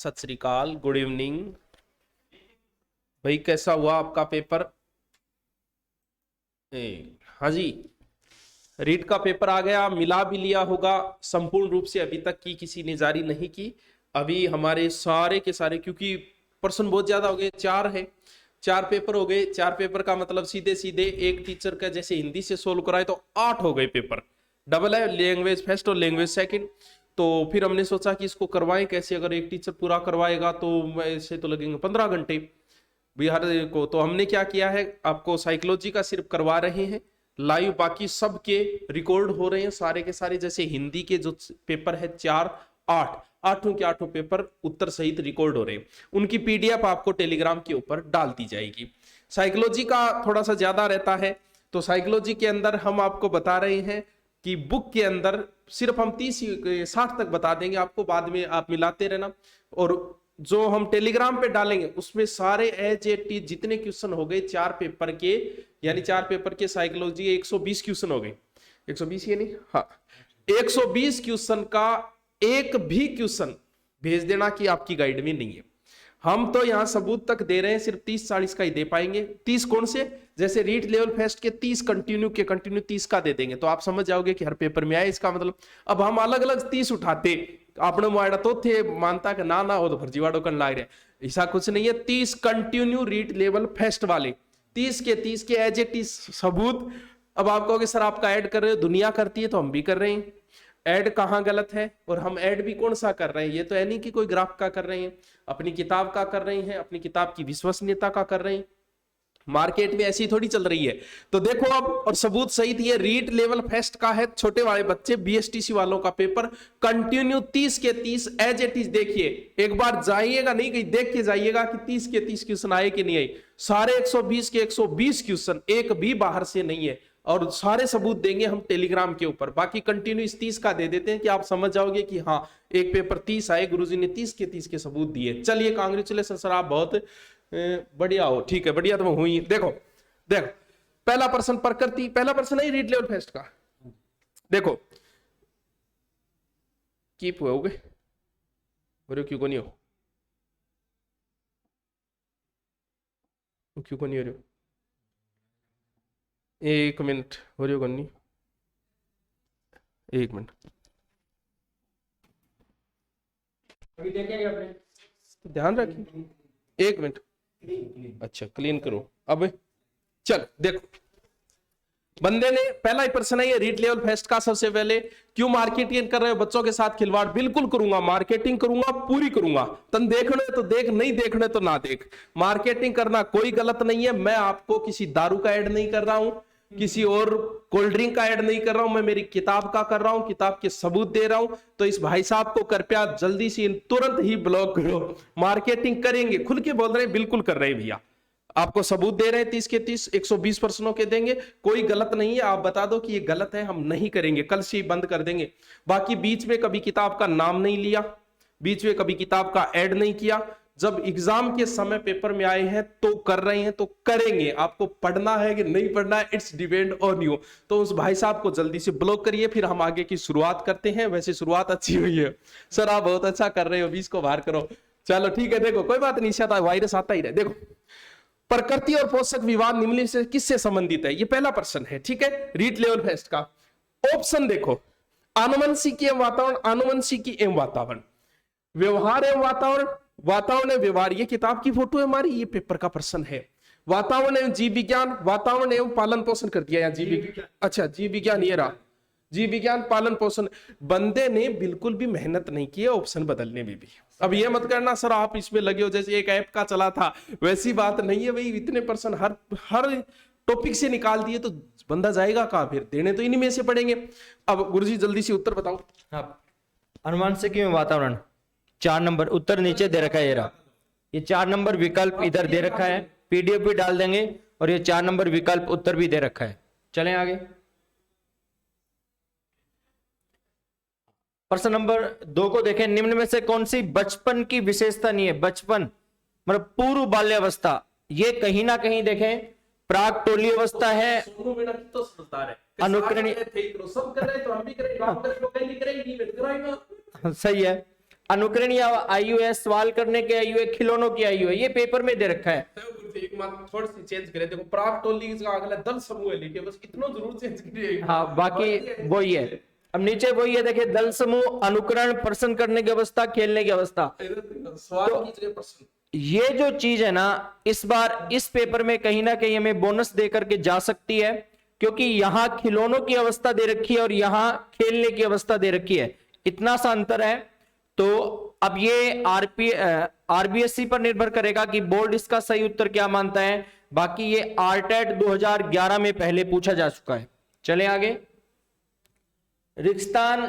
सत श्री अकाल, good evening भाई। कैसा हुआ आपका पेपर? हाँ जी, रीट का पेपर आ गया, मिला भी लिया होगा। संपूर्ण रूप से अभी तक की किसी ने जारी नहीं की। अभी हमारे सारे के सारे, क्योंकि प्रश्न बहुत ज्यादा हो गए, 4 है, 4 पेपर हो गए। 4 पेपर का मतलब सीधे सीधे एक टीचर का जैसे हिंदी से सोल्व कराए तो 8 हो गए पेपर। डबल है, लैंग्वेज फर्स्ट और लैंग्वेज सेकंड। तो फिर हमने सोचा कि इसको करवाएं कैसे। अगर एक टीचर पूरा करवाएगा तो ऐसे तो लगेंगे 15 घंटे बिहार को। तो हमने क्या किया है, आपको साइकोलॉजी का सिर्फ करवा रहे हैं लाइव, बाकी सब के रिकॉर्ड हो रहे हैं सारे के सारे। जैसे हिंदी के जो पेपर है 4, 8, आठों के आठों पेपर उत्तर सहित रिकॉर्ड हो रहे हैं। उनकी पीडीएफ आपको टेलीग्राम के ऊपर डाल दी जाएगी। साइकोलॉजी का थोड़ा सा ज्यादा रहता है, तो साइकोलॉजी के अंदर हम आपको बता रहे हैं कि बुक के अंदर सिर्फ हम 30-60 तक बता देंगे आपको, बाद में आप मिलाते रहना। और जो हम टेलीग्राम पे डालेंगे उसमें सारे एज ए टी जितने क्वेश्चन हो गए 4 पेपर के, यानी 4 पेपर के साइकोलॉजी 120 क्वेश्चन हो गए। 120 ये नहीं, हाँ 120 क्वेश्चन का एक भी क्वेश्चन भेज देना कि आपकी गाइड में नहीं है। हम तो यहां सबूत तक दे रहे हैं, सिर्फ 30-40 का ही दे पाएंगे। 30 कौन से? जैसे रीट लेवल फेस्ट के 30 कंटिन्यू 30 का दे देंगे, तो आप समझ जाओगे कि हर पेपर में आए इसका मतलब। अब हम अलग अलग 30 उठाते, आपने मुआड़ा तो थे मानता कि ना वो तो फर्जीवाड़ो करने लग रहे। ऐसा कुछ नहीं है। 30 कंटिन्यू रीट लेवल फेस्ट वाले 30 के एज ए 30 सबूत। अब आप कहोगे सर आपका ऐड कर रहे हो, दुनिया करती है तो हम भी कर रहे हैं। ऐड कहां गलत है? और हम ऐड भी कौन सा कर रहे हैं? ये तो है नहीं कि कोई ग्राफ का कर रहे हैं, अपनी किताब का कर रहे हैं, अपनी किताब की विश्वसनीयता का कर रहे हैं। मार्केट में ऐसी थोड़ी चल रही है। तो देखो अब, और सबूत सहित ये रीट लेवल फेस्ट का है, छोटे वाले बच्चे बीएसटीसी वालों का पेपर कंटिन्यू 30 के 30 एज इट इज। देखिए एक बार जाइएगा, नहीं कहीं देख के जाइएगा कि 30 के 30 क्वेश्चन आए कि नहीं आए। सारे 120 के 120 क्वेश्चन, एक भी बाहर से नहीं है। और सारे सबूत देंगे हम टेलीग्राम के ऊपर। बाकी कंटिन्यू इस 30 का दे देते हैं कि आप समझ जाओगे कि हाँ एक पेपर 30 आए, गुरुजी ने 30 के 30 के सबूत दिए। चलिए कांग्रेचुलेशन सर, आप बहुत बढ़िया हो। ठीक है, बढ़िया तो हुई। देखो देखो पहला प्रश्न प्रकृति, पहला प्रश्न है रीड लेवल फेस्ट का। देखो कीप हुए क्यों को नहीं हो, क्यों को नहीं हो रहे हो? 1 मिनट हो रही हो नहीं, 1 मिनट अभी देखेंगे अपने, ध्यान रखिए। 1 मिनट, अच्छा क्लीन करो। अब चल देखो, बंदे ने पहला ही प्रश्न है ये रीड लेवल फेस्ट का। सबसे पहले क्यों मार्केटिंग कर रहे हो बच्चों के साथ खिलवाड़? बिल्कुल करूंगा, मार्केटिंग करूंगा, पूरी करूंगा। तन देखने तो देख, नहीं देखने तो ना देख। मार्केटिंग करना कोई गलत नहीं है। मैं आपको किसी दारू का ऐड नहीं कर रहा हूं, किसी और कोल्ड ड्रिंक का ऐड नहीं कर रहा हूं, मैं मेरी किताब का कर रहा हूं, किताब के सबूत दे रहा हूं। तो इस भाई साहब को कृपया जल्दी से तुरंत ही ब्लॉक करो। मार्केटिंग करेंगे, खुल के बोल रहे हैं, बिल्कुल कर रहे हैं भैया। आपको सबूत दे रहे हैं 30 के 30, 120 प्रश्नों के देंगे, कोई गलत नहीं है। आप बता दो कि ये गलत है, हम नहीं करेंगे, कल से ही बंद कर देंगे। बाकी बीच में कभी किताब का नाम नहीं लिया, बीच में कभी किताब का ऐड नहीं किया। जब एग्जाम के समय पेपर में आए हैं तो कर रहे हैं तो करेंगे। आपको पढ़ना है कि नहीं पढ़ना है, इट्स डिपेंड ऑन यू। तो उस भाई साहब को जल्दी से ब्लॉक करिए, फिर हम आगे की शुरुआत करते हैं। वैसे शुरुआत अच्छी हुई है सर, आप बहुत अच्छा कर रहे हो, 20 को बाहर करो। चलो ठीक है, देखो कोई बात नहीं, आता वायरस आता ही रहे। देखो प्रकृति और पोषक विवाद निम्नलिखित से किससे संबंधित है? ये पहला प्रश्न है, ठीक है, रीट लेवल फेस्ट का। ऑप्शन देखो, आनुवंशिकी एवं वातावरण, आनुवंशिकी एवं वातावरण, व्यवहार एवं वातावरण, वातावरण एवं व्यवहार। ये किताब की फोटो है हमारी, ये पेपर का प्रश्न है। वातावरण एवं जीव विज्ञान, वातावरण एवं पालन पोषण कर दिया यहाँ जीव विज्ञान। अच्छा जीव विज्ञान ये रहा, जीव विज्ञान पालन पोषण। बंदे ने बिल्कुल भी मेहनत नहीं की है ऑप्शन बदलने में भी। अब ये मत करना सर आप इसमें लगे हो जैसे एक ऐप का चला था, वैसी बात नहीं है भाई। इतने पर्सन हर टॉपिक से निकाल दिए तो बंदा जाएगा कहां? फिर देने तो इन्हीं में से पड़ेंगे। अब गुरुजी जल्दी से उत्तर बताओ। हाँ, अनुवांशिकी में वातावरण 4 नंबर उत्तर नीचे दे रखा है। ये रहा, ये 4 नंबर विकल्प इधर दे रखा है, पीडीएफ भी डाल देंगे, और ये 4 नंबर विकल्प उत्तर भी दे रखा है। चलें आगे। प्रश्न नंबर 2 को देखें, निम्न में से कौन सी बचपन की विशेषता नहीं है? बचपन मतलब पूर्व बाल्यावस्था, ये कहीं ना कहीं देखें प्राग टोली अवस्था है, अनुकरणीय, सब कर रहे तो हम भी करें, सही है। अनुकरण या आयु है, सवाल करने की आयु है, खिलौनों की आयु है, ये पेपर में दे रखा है। एक मात्र थोड़ी सी चेंज करें, देखो प्राग टोली का अगला दल समूह है लिखे, बस इतना जरूर चेंज करिए। हाँ बाकी वही है। अब नीचे वही है, देखिए दल समूह, अनुकरण, प्रश्न करने की अवस्था, खेलने की अवस्था। सवाल की जगह प्रश्न। ये जो चीज है ना, इस बार इस पेपर में कहीं ना कहीं हमें बोनस दे करके जा सकती है, क्योंकि यहां खिलौनों की अवस्था दे रखी है और यहां खेलने की अवस्था दे रखी है, इतना सा अंतर है। तो अब ये आरबीएससी पर निर्भर करेगा कि बोर्ड इसका सही उत्तर क्या मानता है। बाकी ये आरटेट 2011 में पहले पूछा जा चुका है। चले आगे। रिक्तस्थान,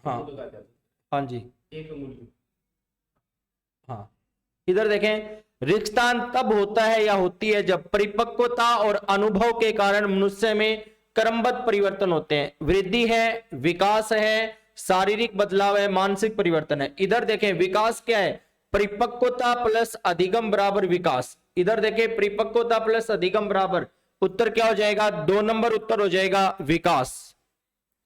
हाँ हाँ जी, एक अंगुल। हाँ इधर देखें, रिक्तस्थान तब होता है या होती है जब परिपक्वता और अनुभव के कारण मनुष्य में क्रमबद्ध परिवर्तन होते हैं। वृद्धि है, विकास है, शारीरिक बदलाव है, मानसिक परिवर्तन है। इधर देखें विकास क्या है, परिपक्वता प्लस अधिगम बराबर विकास। इधर देखें परिपक्वता प्लस अधिगम बराबर, उत्तर क्या हो जाएगा, 2 नंबर उत्तर हो जाएगा विकास।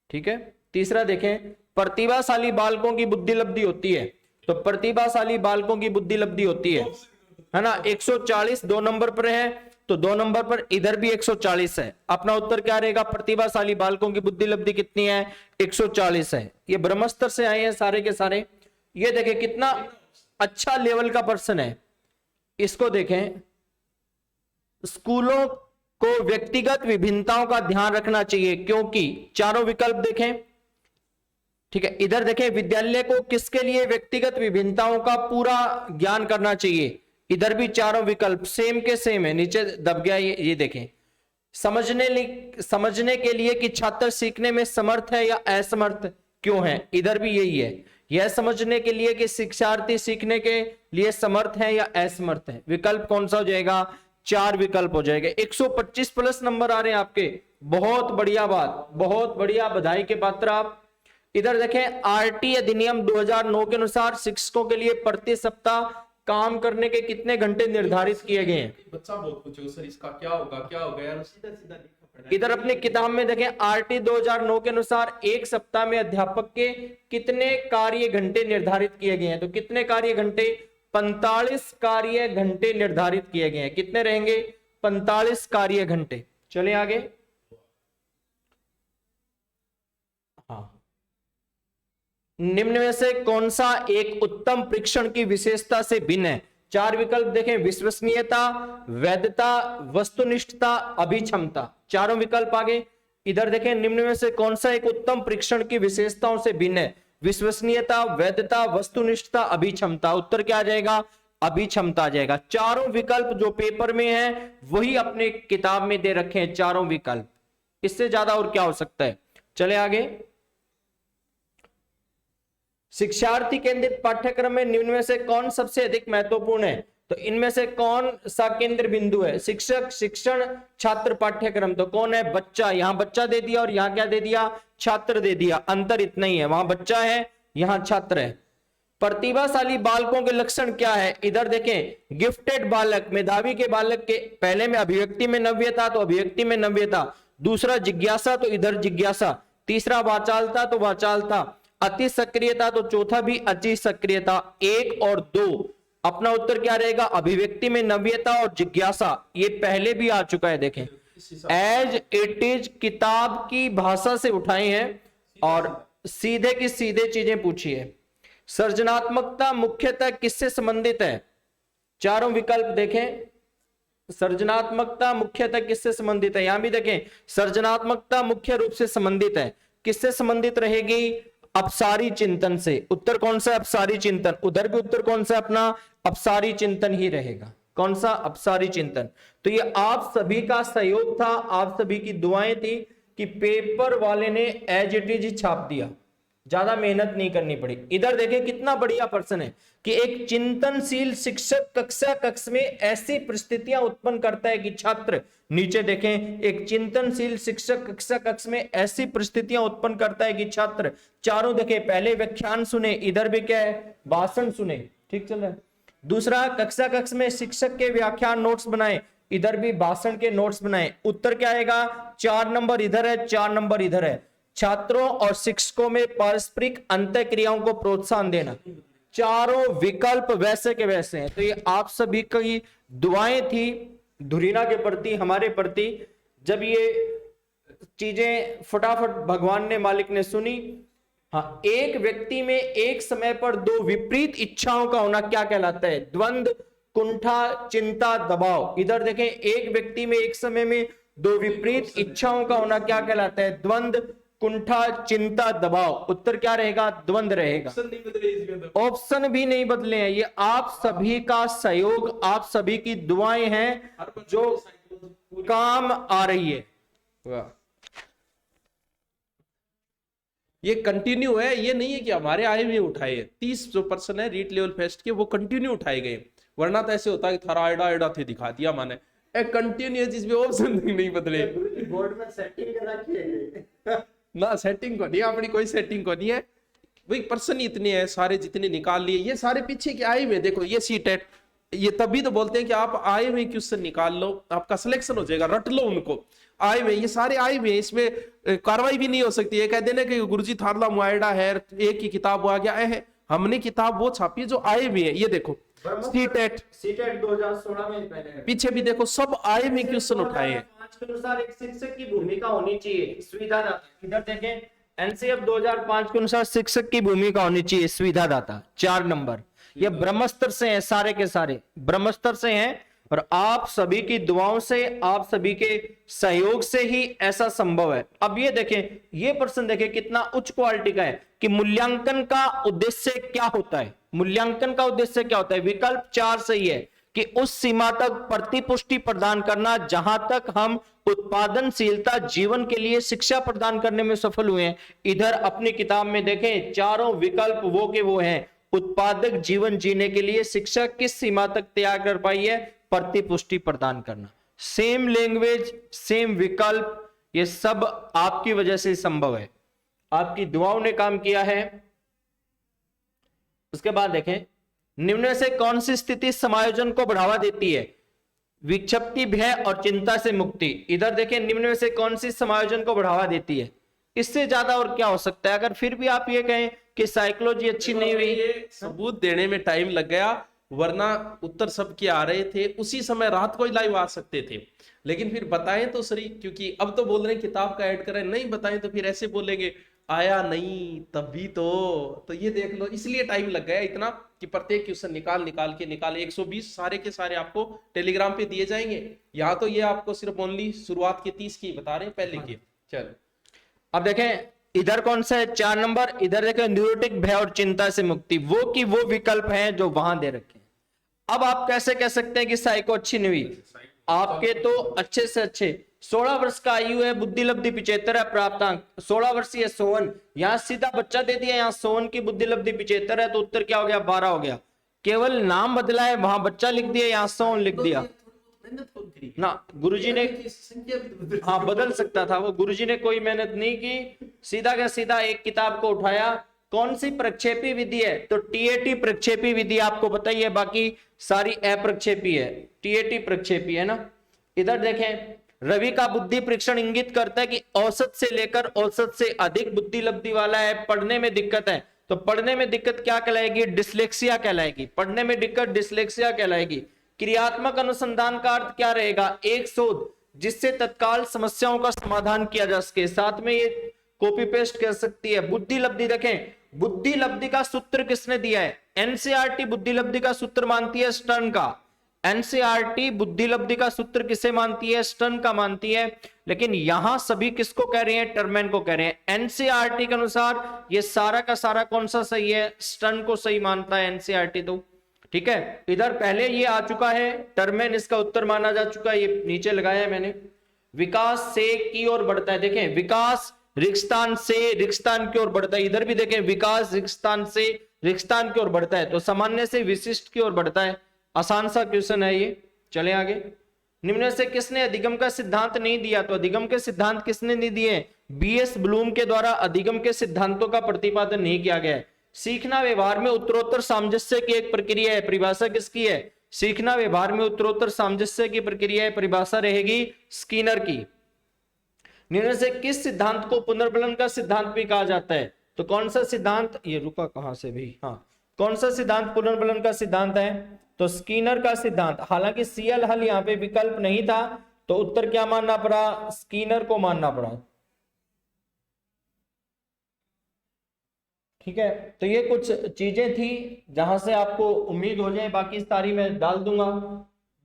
ठीक है। तीसरा देखें, प्रतिभाशाली बालकों की बुद्धि लब्धि होती है, तो प्रतिभाशाली बालकों की बुद्धि लब्धि होती है ना, 140 2 नंबर पर है, तो 2 नंबर पर इधर भी 140 है। अपना उत्तर क्या रहेगा, प्रतिभाशाली बालकों की बुद्धि लब्धि कितनी है, 140 है। ये ब्रह्मस्तर से आए हैं सारे के सारे। ये देखें कितना अच्छा लेवल का पर्सन है। इसको देखें, स्कूलों को व्यक्तिगत विभिन्नताओं का ध्यान रखना चाहिए, क्योंकि चारों विकल्प देखें। ठीक है। इधर देखें, विद्यालय को किसके लिए व्यक्तिगत विभिन्नताओं का पूरा ज्ञान करना चाहिए। इधर भी चारों विकल्प सेम के सेम है, नीचे दब गया ये देखें। समझने के लिए कि छात्र सीखने में समर्थ है या असमर्थ क्यों है, इधर भी यही है। यह समझने के लिए कि शिक्षार्थी सीखने के लिए समर्थ है या असमर्थ है। विकल्प कौन सा हो जाएगा, 4 विकल्प हो जाएगा। 125 प्लस नंबर आ रहे हैं आपके, बहुत बढ़िया बात, बहुत बढ़िया, बधाई के पात्र आप। इधर देखें, आरटी अधिनियम 2009 के अनुसार शिक्षकों के लिए प्रति सप्ताह काम करने के कितने घंटे निर्धारित किए गए हैं। बच्चा बहुत पूछे सर इसका क्या होगा यार, सीधा सीधा लिखा पड़ा है। इधर अपनी किताब में देखें, आरटी 2009 के अनुसार एक सप्ताह में अध्यापक के कितने कार्य घंटे निर्धारित किए गए हैं। तो कितने कार्य घंटे, 45 कार्य घंटे निर्धारित किए गए हैं। कितने रहेंगे, 45 कार्य घंटे। चले आगे। हाँ, निम्न में से कौन सा एक उत्तम परीक्षण की विशेषता से भिन्न है। 4 विकल्प देखें, विश्वसनीयता, वैधता, वस्तुनिष्ठता, अभिक्षमता। चारों विकल्प आगे। इधर देखें, निम्न में से कौन सा एक उत्तम परीक्षण की विशेषताओं से भिन्न है। विश्वसनीयता, वैधता, वस्तुनिष्ठता, अभिक्षमता। उत्तर क्या आ जाएगा, अभिक्षमता आ जाएगा। चारों विकल्प जो पेपर में है वही अपने किताब में दे रखे हैं, चारों विकल्प। इससे ज्यादा और क्या हो सकता है। चले आगे। शिक्षार्थी केंद्रित पाठ्यक्रम में निम्न में से कौन सबसे अधिक महत्वपूर्ण है। तो इनमें से कौन सा केंद्र बिंदु है, शिक्षक, शिक्षण, छात्र, पाठ्यक्रम। तो कौन है, बच्चा। यहां बच्चा दे दिया और यहां क्या दे दिया, छात्र दे दिया। अंतर इतना ही है, वहां बच्चा है, यहां छात्र है। प्रतिभाशाली बालकों के लक्षण क्या है। इधर देखें, गिफ्टेड बालक, मेधावी के बालक के पहले में अभिव्यक्ति में नव्यता, तो अभिव्यक्ति में नव्यता। दूसरा जिज्ञासा, तो इधर जिज्ञासा। तीसरा वाचालता, तो वाचालता। अति सक्रियता, तो चौथा भी अति सक्रियता। 1 और 2 अपना उत्तर क्या रहेगा, अभिव्यक्ति में नव्यता और जिज्ञासा। ये पहले भी आ चुका है, देखें एज इट इज किताब की भाषा से उठाए हैं और सीधे की सीधे चीजें पूछी है। सृजनात्मकता मुख्यतः किससे संबंधित है। चारों विकल्प देखें, सृजनात्मकता मुख्यतः किससे संबंधित है। यहां भी देखें, सृजनात्मकता मुख्य रूप से संबंधित है। किससे संबंधित रहेगी, अपसारी चिंतन से। उत्तर कौन सा, अपसारी चिंतन। उधर भी उत्तर कौन सा, अपना अपसारी चिंतन ही रहेगा। कौन सा, अपसारी चिंतन। तो ये आप सभी का सहयोग था, आप सभी की दुआएं थी कि पेपर वाले ने एज इट इज ही छाप दिया, ज्यादा मेहनत नहीं करनी पड़ी। इधर देखें कितना बढ़िया पर्सन है कि एक चिंतनशील शिक्षक कक्ष में ऐसी परिस्थितियां उत्पन्न करता है कि छात्र, नीचे देखें, एक चिंतनशील शिक्षक कक्ष में ऐसी परिस्थितियां उत्पन्न करता है कि छात्र, चारों देखें, पहले व्याख्यान सुने, इधर भी क्या है, भाषण सुने। ठीक चल रहा है। दूसरा, कक्ष में शिक्षक के व्याख्यान नोट्स बनाए, इधर भी भाषण के नोट्स बनाए। उत्तर क्या आएगा, 4 नंबर इधर है, 4 नंबर इधर है। छात्रों और शिक्षकों में पारस्परिक अंतःक्रियाओं को प्रोत्साहन देना। चारों विकल्प वैसे के वैसे हैं। तो ये आप सभी की दुआएं थी धुरीना के प्रति, हमारे प्रति। जब ये चीजें फटाफट भगवान ने, मालिक ने सुनी। हाँ, एक व्यक्ति में एक समय पर दो विपरीत इच्छाओं का होना क्या कहलाता है? द्वंद्व, कुंठा, चिंता, दबाव। इधर देखें, एक व्यक्ति में एक समय में दो विपरीत इच्छाओं का होना क्या कहलाता है? द्वंद्व, कुंठा, चिंता, दबाव। उत्तर क्या रहेगा? द्वंद्व रहेगा। ऑप्शन भी नहीं बदले हैं। ये आप सभी का सहयोग, आप सभी की दुआएं हैं जो काम आ रही है। वाह, ये कंटिन्यू है, ये नहीं है कि हमारे आए हुए उठाए। 30 जो पर्सन है रीट लेवल फेस्ट के, वो कंटिन्यू उठाए गए। वरना तो ऐसे होता है कि थारा आइडा आइडा थे दिखा दिया मैंने। एक कंटिन्यू जिसमें ऑप्शन नहीं बदले। बोर्ड में सेटिंग करा के ना सेटिंग को नहीं, अपनी कोई सेटिंग को नहीं है। वही पर्सन इतने हैं, सारे जितने निकाल लिए, ये सारे पीछे के आए हुए। देखो ये सीटेट, ये तभी तो बोलते हैं कि आप आए हुए क्वेश्चन निकाल लो, आपका सिलेक्शन हो जाएगा, रट लो उनको। आए हुए, ये सारे आए हुए हैं, इसमें कार्रवाई भी नहीं हो सकती है। कह देना कि गुरुजी थारला मुआयडा है, एक ही किताब आ गया है। हमने किताब वो छापी जो आए हुए हैं। ये देखो सीटेट 2016 में पहले पीछे भी देखो, सब आए हुए क्वेश्चन उठाए हैं। 2005 के अनुसार एक शिक्षक की भूमिका होनी चाहिए, सुविधादाता। इधर देखें, एनसीएफ 2005 के अनुसार शिक्षक की भूमिका होनी चाहिए, सुविधादाता। 4 नंबर। ये ब्रह्मस्त्र से हैं, सारे के सारे ब्रह्मस्त्र से हैं। और आप सभी की दुआओं से, आप सभी के सहयोग से ही ऐसा संभव है। अब ये देखें, ये प्रश्न देखें कितना उच्च क्वालिटी का है कि मूल्यांकन का उद्देश्य क्या होता है? मूल्यांकन का उद्देश्य क्या होता है? विकल्प 4 सही है कि उस सीमा तक प्रतिपुष्टि प्रदान करना जहां तक हम उत्पादनशीलता जीवन के लिए शिक्षा प्रदान करने में सफल हुए हैं। इधर अपनी किताब में देखें, चारों विकल्प वो के वो हैं। उत्पादक जीवन जीने के लिए शिक्षा किस सीमा तक तैयार कर पाई है? प्रतिपुष्टि प्रदान करना। सेम लैंग्वेज, सेम विकल्प, ये सब आपकी वजह से संभव है, आपकी दुआओं ने काम किया है। उसके बाद देखें, निम्न में से कौन सी स्थिति समायोजन को बढ़ावा देती है? विक्षिप्ति, भय और चिंता से मुक्ति। इधर देखें, निम्न में से कौन सी समायोजन को बढ़ावा देती है? इससे ज्यादा और क्या हो सकता है? अगर फिर भी आप ये कहें कि साइकोलॉजी अच्छी नहीं हुई, ये सबूत देने में टाइम लग गया, वरना उत्तर सबके आ रहे थे। उसी समय रात को ही लाइव आ सकते थे, लेकिन फिर बताएं तो सही, क्योंकि अब तो बोल रहे हैं किताब का ऐड करें, नहीं बताएं तो फिर ऐसे बोलेंगे आया नहीं तभी तो ये देख लो। इसलिए टाइम लग गया इतना कि प्रत्येक क्वेश्चन निकाल 120 सारे के सारे आपको टेलीग्राम पे दिए जाएंगे। यहाँ तो ये आपको सिर्फ ओनली शुरुआत के 30 की बता रहे हैं, पहले के। चलो अब देखें, इधर कौन सा है? 4 नंबर। इधर देखें, न्यूरोटिक, भय और चिंता से मुक्ति। वो की वो विकल्प हैं जो वहां दे रखे हैं। अब आप कैसे कह सकते हैं कि साइको अच्छी नहीं हुई? आपके तो अच्छे से अच्छे 16 वर्ष का आयु है, बुद्धि लब्धि 75 है, प्राप्तांक 16 वर्षीय सोवन। यहाँ सीधा बच्चा दे दिया, यहाँ सोवन की बुद्धि लब्धि 75 है, तो उत्तर क्या हो गया? 12 हो गया। केवल नाम बदला है, वहां बच्चा लिख दिया, यहाँ सोवन लिख दिया ना। गुरुजी ने, हाँ बदल सकता था वो, गुरुजी ने कोई मेहनत नहीं की, सीधा का सीधा एक किताब को उठाया। कौन सी प्रक्षेपी विधि है? तो टीएटी प्रक्षेपी विधि आपको पता ही है, बाकी सारी अप्रक्षेपी है, टीएटी प्रक्षेपी है ना। इधर देखें, रवि का बुद्धि परीक्षण इंगित करता है कि औसत से लेकर औसत से अधिक बुद्धि लब्धि वाला है। पढ़ने में दिक्कत है, तो पढ़ने में दिक्कत क्या कहलाएगी? डिस्लेक्सिया कहलाएगी। पढ़ने में दिक्कत डिस्लेक्सिया कहलाएगी। क्रियात्मक अनुसंधान का अर्थ क्या रहेगा? एक शोध जिससे तत्काल समस्याओं का समाधान किया जा सके। साथ में ये कॉपी पेस्ट कर सकती है। बुद्धि लब्धि देखें, बुद्धि लब्धि का सूत्र किसने दिया है? एनसीईआरटी बुद्धि लब्धि का सूत्र मानती है स्टर्न का। एनसीईआरटी बुद्धि लब्धि का सूत्र किसे मानती है? स्टर्न का मानती है। लेकिन यहां सभी किसको कह रहे हैं? टर्मेन को कह रहे हैं। एनसीईआरटी के अनुसार ये सारा का सारा कौन सा सही है? स्टर्न को सही मानता है एनसीईआरटी तो। ठीक है, इधर पहले ये आ चुका है, टर्मेन इसका उत्तर माना जा चुका है, ये नीचे लगाया है मैंने। विकास से की ओर बढ़ता है, देखें विकास रिक्स्थान से रिक्स्थान की ओर बढ़ता है। इधर भी देखें, विकास रिक्स्थान से रिक्स्थान की ओर बढ़ता है, तो सामान्य से विशिष्ट की ओर बढ़ता है। आसान सा क्वेश्चन है ये। चले आगे। निम्न से किसने अधिगम का सिद्धांत नहीं दिया? तो अधिगम के सिद्धांत किसने नहीं दिए? बीएस ब्लूम के द्वारा अधिगम के सिद्धांतों का प्रतिपादन नहीं किया गया है। सीखना व्यवहार में उत्तरोत्तर सामंजस्य की एक प्रक्रिया है, परिभाषा किसकी है? सीखना व्यवहार में उत्तरोत्तर सामंजस्य की प्रक्रिया है, परिभाषा रहेगी स्किनर की। निम्न से किस सिद्धांत को पुनर्बलन का सिद्धांत भी कहा जाता है? तो कौन सा सिद्धांत, ये रुका कहां से भी, हाँ, कौन सा सिद्धांत पुनर्बलन का सिद्धांत है? तो स्कीनर का सिद्धांत। हालांकि सीएल हल यहाँ पे विकल्प नहीं था, तो उत्तर क्या मानना पड़ा? स्कीनर को मानना पड़ा। ठीक है, तो ये कुछ चीजें थी जहां से आपको उम्मीद हो जाए, बाकी सारी मैं डाल दूंगा।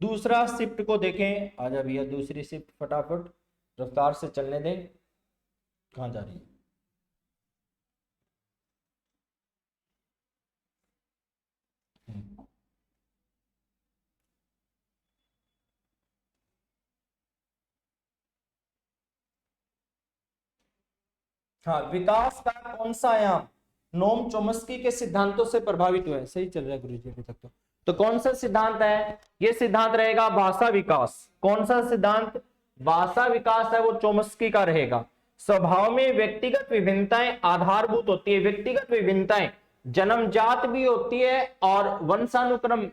दूसरा शिफ्ट को देखें, आजा भैया दूसरी शिफ्ट फटाफट रफ्तार से चलने दें। कहां जा रही है? हाँ, विकास का कौन सा आयाम नोम चोम्स्की के सिद्धांतों से प्रभावित हुआ है? सही चल रहा है गुरुजी अभी तक तो कौन सा सिद्धांत है? ये सिद्धांत रहेगा भाषा विकास। कौन सा सिद्धांत? भाषा विकास है वो चोम्स्की का रहेगा। स्वभाव में व्यक्तिगत विभिन्नताएं आधारभूत होती है। व्यक्तिगत विभिन्नताएं जन्मजात भी होती है और वंशानुक्रम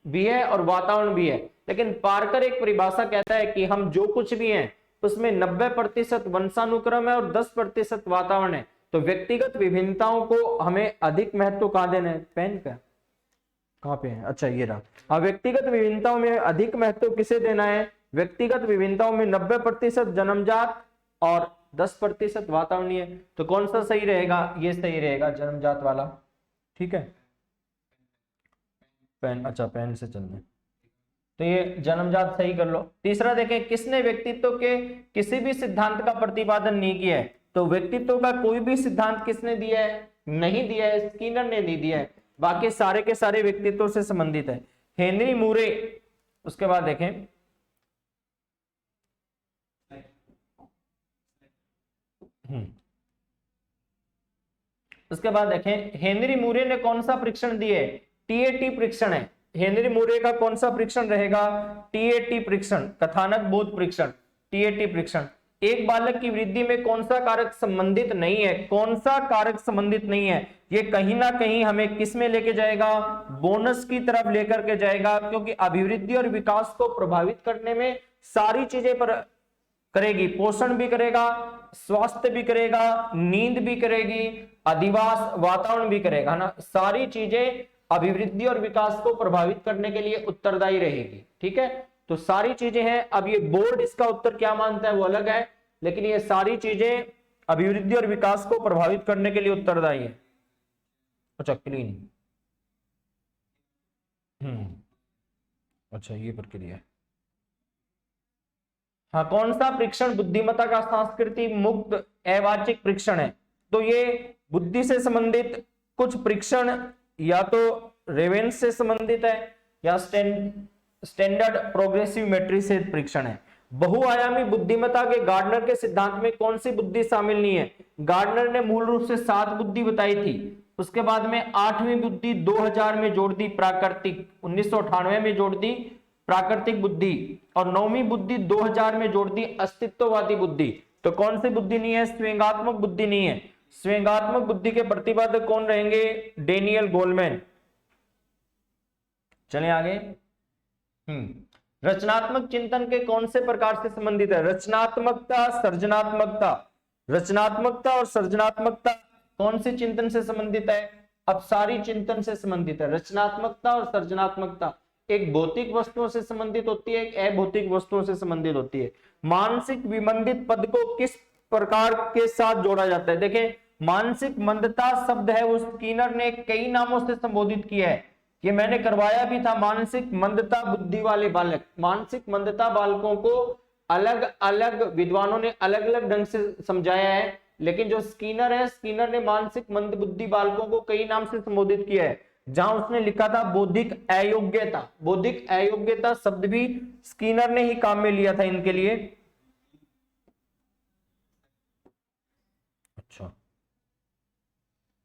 भी है और वातावरण भी है, लेकिन पार्कर एक परिभाषा कहता है कि हम जो कुछ भी हैं उसमें 90% वंशानुक्रम है और 10% वातावरण है। तो व्यक्तिगत विभिन्नताओं को हमें अधिक महत्व कहां देना है? पेन का कहां पे है? अच्छा ये रहा। हाँ, व्यक्तिगत विभिन्नताओं में अधिक महत्व किसे देना है? व्यक्तिगत विभिन्नताओं में 90% जन्मजात और 10% वातावरणीय। तो कौन सा सही रहेगा? ये सही रहेगा, जन्मजात वाला। ठीक है, पेन, अच्छा पेन से चलना, तो ये जन्मजात सही कर लो। तीसरा देखें, किसने व्यक्तित्व के किसी भी सिद्धांत का प्रतिपादन नहीं किया है? तो व्यक्तित्व का कोई भी सिद्धांत किसने दिया है? नहीं दिया है, स्किनर ने नहीं दिया है। बाकी सारे के सारे व्यक्तित्व से संबंधित है। हेनरी मूरे, उसके बाद देखें उसके बाद देखें हेनरी मूरे ने कौन सा परीक्षण दिए? टीएटी परीक्षण है। हेनरी मूरे का कौन सा परीक्षण रहेगा? टीएटी परीक्षण, कथानक बोध परीक्षण, टीएटी परीक्षण। एक बालक की वृद्धि में कौन सा कारक संबंधित नहीं है? कौन सा कारक संबंधित नहीं है? ये कहीं ना कहीं हमें किस में लेके जाएगा? बोनस की तरफ लेकर के जाएगा, क्योंकि अभिवृद्धि और विकास को प्रभावित करने में सारी चीजें पर करेगी। पोषण भी करेगा, स्वास्थ्य भी करेगा, नींद भी करेगी, अधिवास वातावरण भी करेगा, है ना। सारी चीजें अभिवृद्धि और विकास को प्रभावित करने के लिए उत्तरदायी रहेगी। ठीक है, तो सारी चीजें हैं। अब ये बोर्ड इसका उत्तर क्या मानता है वो अलग है, लेकिन ये सारी चीजें अभिवृद्धि और विकास को प्रभावित करने के लिए उत्तरदायी है। अच्छा क्लीन, अच्छा ये प्रक्रिया है। हाँ, कौन सा परीक्षण बुद्धिमत्ता का सांस्कृतिक मुक्त अवाचिक परीक्षण है? तो ये बुद्धि से संबंधित कुछ परीक्षण या तो रेवेंस से संबंधित है या स्टैंडर्ड प्रोग्रेसिव मेट्रिक से परीक्षण है। बहुआयामी बुद्धिमत्ता के गार्डनर के सिद्धांत में कौन सी बुद्धि शामिल नहीं है? गार्डनर ने मूल रूप से 7 बुद्धि बताई थी, उसके बाद में 8वीं बुद्धि 2000 में जोड़ दी, प्राकृतिक 1998 में जोड़ दी प्राकृतिक बुद्धि, और 9वीं बुद्धि 2000 में जोड़ दी अस्तित्ववादी बुद्धि। तो कौन सी बुद्धि नहीं है? स्वयंगात्मक बुद्धि नहीं है। स्वयंगात्मक बुद्धि के प्रतिपादक कौन रहेंगे? Daniel Goleman. चलें आगे। रचनात्मक चिंतन के कौन से प्रकार से संबंधित है? रचनात्मकता, सर्जनात्मकता। रचनात्मकता और सर्जनात्मकता कौन से चिंतन से संबंधित है? अब सारी चिंतन से संबंधित है। रचनात्मकता और सर्जनात्मकता एक भौतिक वस्तुओं से संबंधित होती है, एक अभौतिक वस्तुओं से संबंधित होती है। मानसिक विमंदित पद को किस प्रकार के साथ जोड़ा जाता है? देखें, मानसिक मंदता शब्द है वो स्किनर ने कई नामों से संबोधित किया है। ये मैंने करवाया भी था। मानसिक मंदता बुद्धि वाले बालक, मानसिक मंदता बालकों को अलग अलग विद्वानों ने अलग अलग ढंग से समझाया है, लेकिन जो स्किनर है, स्किनर ने मानसिक मंद बुद्धि बालकों को कई नाम से संबोधित किया है। जहां उसने लिखा था बौद्धिक अयोग्यता, बौद्धिक अयोग्यता शब्द भी स्किनर ने ही काम में लिया था इनके लिए। अच्छा,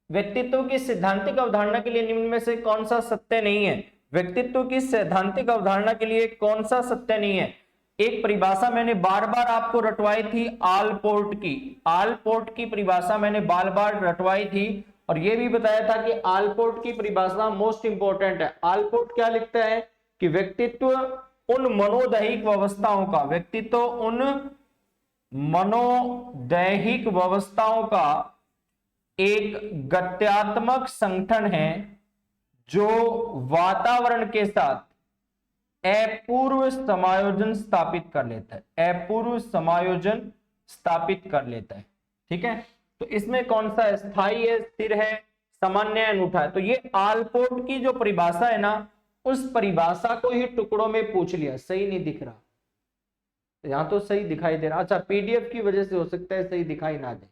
व्यक्तित्व की सैद्धांतिक अवधारणा के लिए निम्न में से कौन सा सत्य नहीं है? व्यक्तित्व की सैद्धांतिक अवधारणा के लिए कौन सा सत्य नहीं है? एक परिभाषा मैंने बार बार आपको रटवाई थी, आलपोर्ट की। आलपोर्ट की परिभाषा मैंने बार बार रटवाई थी और यह भी बताया था कि आलपोर्ट की परिभाषा मोस्ट इंपोर्टेंट है। आलपोर्ट क्या लिखता है कि व्यक्तित्व उन मनोदैहिक अवस्थाओं का, व्यक्तित्व उन मनोदैहिक व्यवस्थाओं का एक गत्यात्मक संगठन है जो वातावरण के साथ अपूर्व समायोजन स्थापित कर लेता है, अपूर्व समायोजन स्थापित कर लेता है। ठीक है, तो इसमें कौन सा स्थायी है, स्थिर है, सामान्य है, अनूठा है। तो ये आलपोर्ट की जो परिभाषा है ना, उस परिभाषा को ही टुकड़ों में पूछ लिया। सही नहीं दिख रहा, यहां तो सही दिखाई दे रहा। अच्छा, पीडीएफ की वजह से हो सकता है सही दिखाई ना दे।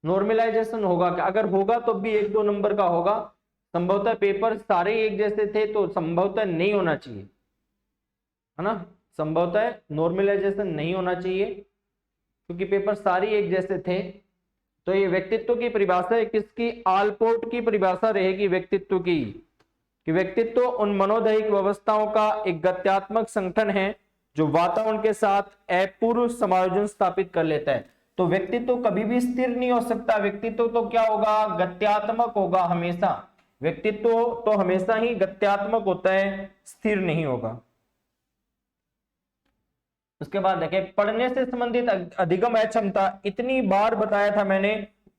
नॉर्मलाइजेशन होगा क्या? अगर होगा तो भी 1-2 नंबर का होगा। संभवतः पेपर सारे एक जैसे थे तो संभवतः नहीं होना चाहिए, है ना। संभवतः नॉर्मलाइजेशन नहीं होना चाहिए क्योंकि पेपर सारे एक जैसे थे। तो ये व्यक्तित्व की परिभाषा है किसकी? आलपोर्ट की परिभाषा रहेगी व्यक्तित्व की, कि व्यक्तित्व उन मनोदैहिक व्यवस्थाओं का एक गत्यात्मक संगठन है जो वातावरण के साथ अपूर्व समायोजन स्थापित कर लेता है। तो व्यक्तित्व कभी भी स्थिर नहीं हो सकता, व्यक्तित्व तो क्या होगा? गत्यात्मक होगा हमेशा। व्यक्तित्व तो हमेशा ही गत्यात्मक होता है, स्थिर नहीं होगा। उसके बाद देखें, पढ़ने से संबंधित अधिगम अक्षमता। इतनी बार बताया था मैंने,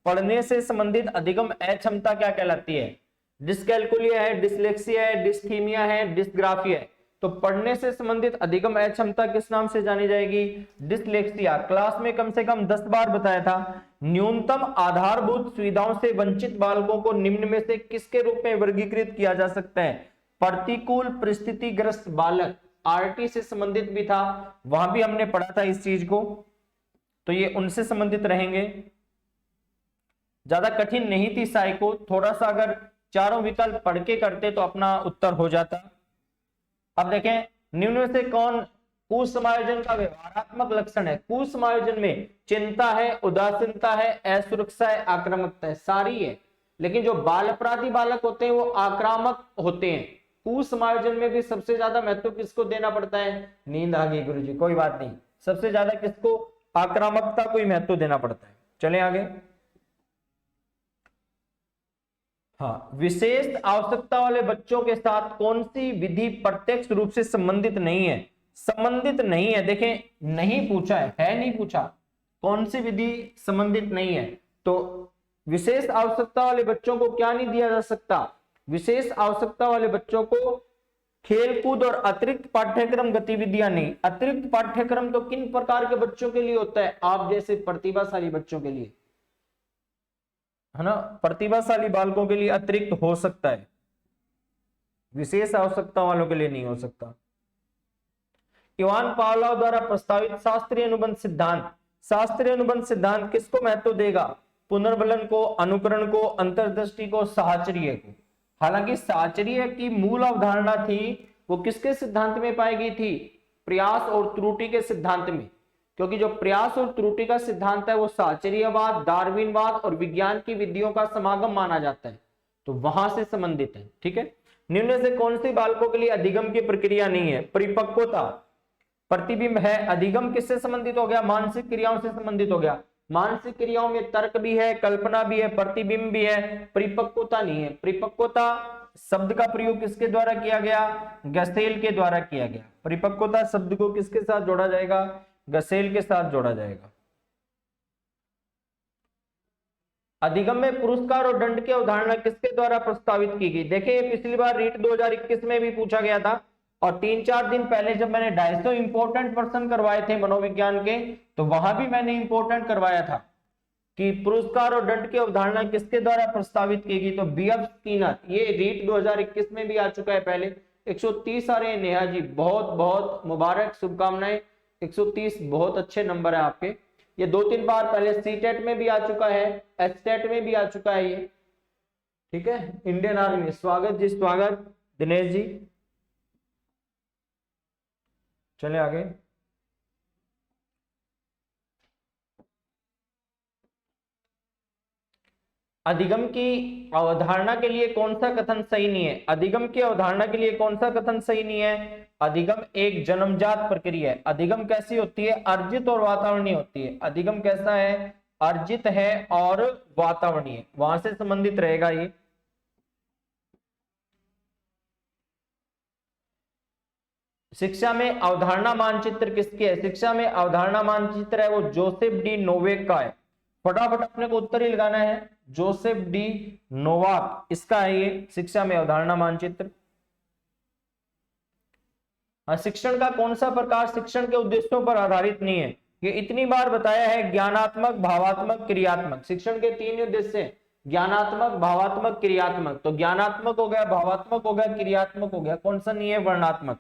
पढ़ने से संबंधित अधिगम अक्षमता क्या कहलाती है? डिस्कैल्कुलिया है, डिसलेक्सिया है, डिस्थीमिया है, डिस्ग्राफिया है। तो पढ़ने से संबंधित अधिगम अक्षमता किस नाम से जानी जाएगी? डिसलेक्सिया। क्लास में कम से कम 10 बार बताया था। न्यूनतम आधारभूत सुविधाओं से वंचित बालकों को निम्न में से किसके रूप में वर्गीकृत किया जा सकता है? प्रतिकूल परिस्थितिग्रस्त बालक, आरटी से संबंधित भी था, वहां भी हमने पढ़ा था इस चीज को, तो ये उनसे संबंधित रहेंगे। ज्यादा कठिन नहीं थी साइको, थोड़ा सा अगर चारों विकल्प पढ़ के करते तो अपना उत्तर हो जाता। अब देखें, निम्न में से कौन कुसमायोजन का व्यवहारात्मक लक्षण है? कुसमायोजन में चिंता है, उदासीनता है, असुरक्षा है, आक्रामकता है, सारी है। लेकिन जो बाल अपराधी बालक होते हैं वो आक्रामक होते हैं। कुसमायोजन में भी सबसे ज्यादा महत्व किसको देना पड़ता है? नींद आ गई गुरुजी, कोई बात नहीं, सबसे ज्यादा किसको? आक्रामकता को ही महत्व देना पड़ता है। चलें आगे। हाँ, विशेष आवश्यकता वाले बच्चों के साथ कौन सी विधि प्रत्यक्ष रूप से संबंधित नहीं है? संबंधित नहीं है, देखें, नहीं पूछा है नहीं पूछा, कौन सी विधि संबंधित नहीं है। तो विशेष आवश्यकता वाले बच्चों को क्या नहीं दिया जा सकता? विशेष आवश्यकता वाले बच्चों को खेलकूद और अतिरिक्त पाठ्यक्रम गतिविधियां नहीं। अतिरिक्त पाठ्यक्रम तो किन प्रकार के बच्चों के लिए होता है? आप जैसे प्रतिभाशाली बच्चों के लिए, है ना। प्रतिभाशाली बालकों के लिए अतिरिक्त हो सकता है, विशेष आवश्यकता वालों के लिए नहीं हो सकता। इवान पावलोव द्वारा प्रस्तावित शास्त्रीय अनुबंध सिद्धांत, शास्त्रीय अनुबंध सिद्धांत किसको महत्व देगा? पुनर्बलन को, अनुकरण को, अंतर्दृष्टि को, साहचर्य को। हालांकि साहचर्य की मूल अवधारणा थी वो किसके सिद्धांत में पाई गई थी? प्रयास और त्रुटि के सिद्धांत में। क्योंकि जो प्रयास और त्रुटि का सिद्धांत है वो साहचर्यवाद, डार्विनवाद और विज्ञान की विधियों का समागम माना जाता है, तो वहां से संबंधित है। ठीक है, निम्न से कौन सी बालकों के लिए अधिगम की प्रक्रिया नहीं है? परिपक्वता, प्रतिबिंब है। अधिगम किससे संबंधित हो गया? मानसिक क्रियाओं से संबंधित हो गया। मानसिक क्रियाओं में तर्क भी है, कल्पना भी है, प्रतिबिंब भी है, परिपक्वता नहीं है। परिपक्वता शब्द का प्रयोग किसके द्वारा किया गया? गसेल के द्वारा किया गया। परिपक्वता शब्द को किसके साथ जोड़ा जाएगा? गसेल के साथ जोड़ा जाएगा। अधिगम में पुरस्कार और दंड की अवधारणा किसके द्वारा प्रस्तावित की गई? देखिए, पिछली बार रीट 2021 में भी पूछा गया था, और 3-4 दिन पहले जब मैंने 250 इंपोर्टेंट पर्सन करवाए थे मनोविज्ञान के, तो वहां भी मैंने इंपोर्टेंट करवाया था कि पुरस्कार और दंड की अवधारणा किसके द्वारा प्रस्तावित की गई? तो बीएफ स्किनर। ये रीट 2021 में भी आ चुका है पहले। 130 आ रहे हैं नेहा जी, बहुत बहुत मुबारक, शुभकामनाएं। 130 बहुत अच्छे नंबर है आपके। ये 2-3 बार पहले सीटेट में भी आ चुका है, एचटेट में भी आ चुका है ये। ठीक है, इंडियन आर्मी, स्वागत जी, स्वागत दिनेश जी। चले आगे। अधिगम की अवधारणा के लिए कौन सा कथन सही नहीं है? अधिगम की अवधारणा के लिए कौन सा कथन सही नहीं है? अधिगम एक जन्मजात प्रक्रिया है। अधिगम कैसी होती है? अर्जित और वातावरणीय होती है। अधिगम कैसा है? अर्जित है और वातावरणीय, वहां से संबंधित रहेगा ये। शिक्षा में अवधारणा मानचित्र किसकी है? शिक्षा में अवधारणा मानचित्र है वो जोसेफ डी नोवेक का है। फटाफट अपने को उत्तर ही लगाना है, जोसेफ डी नोवाक इसका है ये शिक्षा में अवधारणा मानचित्र। शिक्षण का कौन सा प्रकार शिक्षण के उद्देश्यों पर आधारित नहीं है? ये इतनी बार बताया है, ज्ञानात्मक, भावात्मक, क्रियात्मक। शिक्षण के 3 उद्देश्य हैं, ज्ञानात्मक, भावात्मक, क्रियात्मक। तो ज्ञानात्मक हो गया, भावात्मक हो गया, क्रियात्मक हो गया, कौन सा नहीं है? वर्णनात्मक।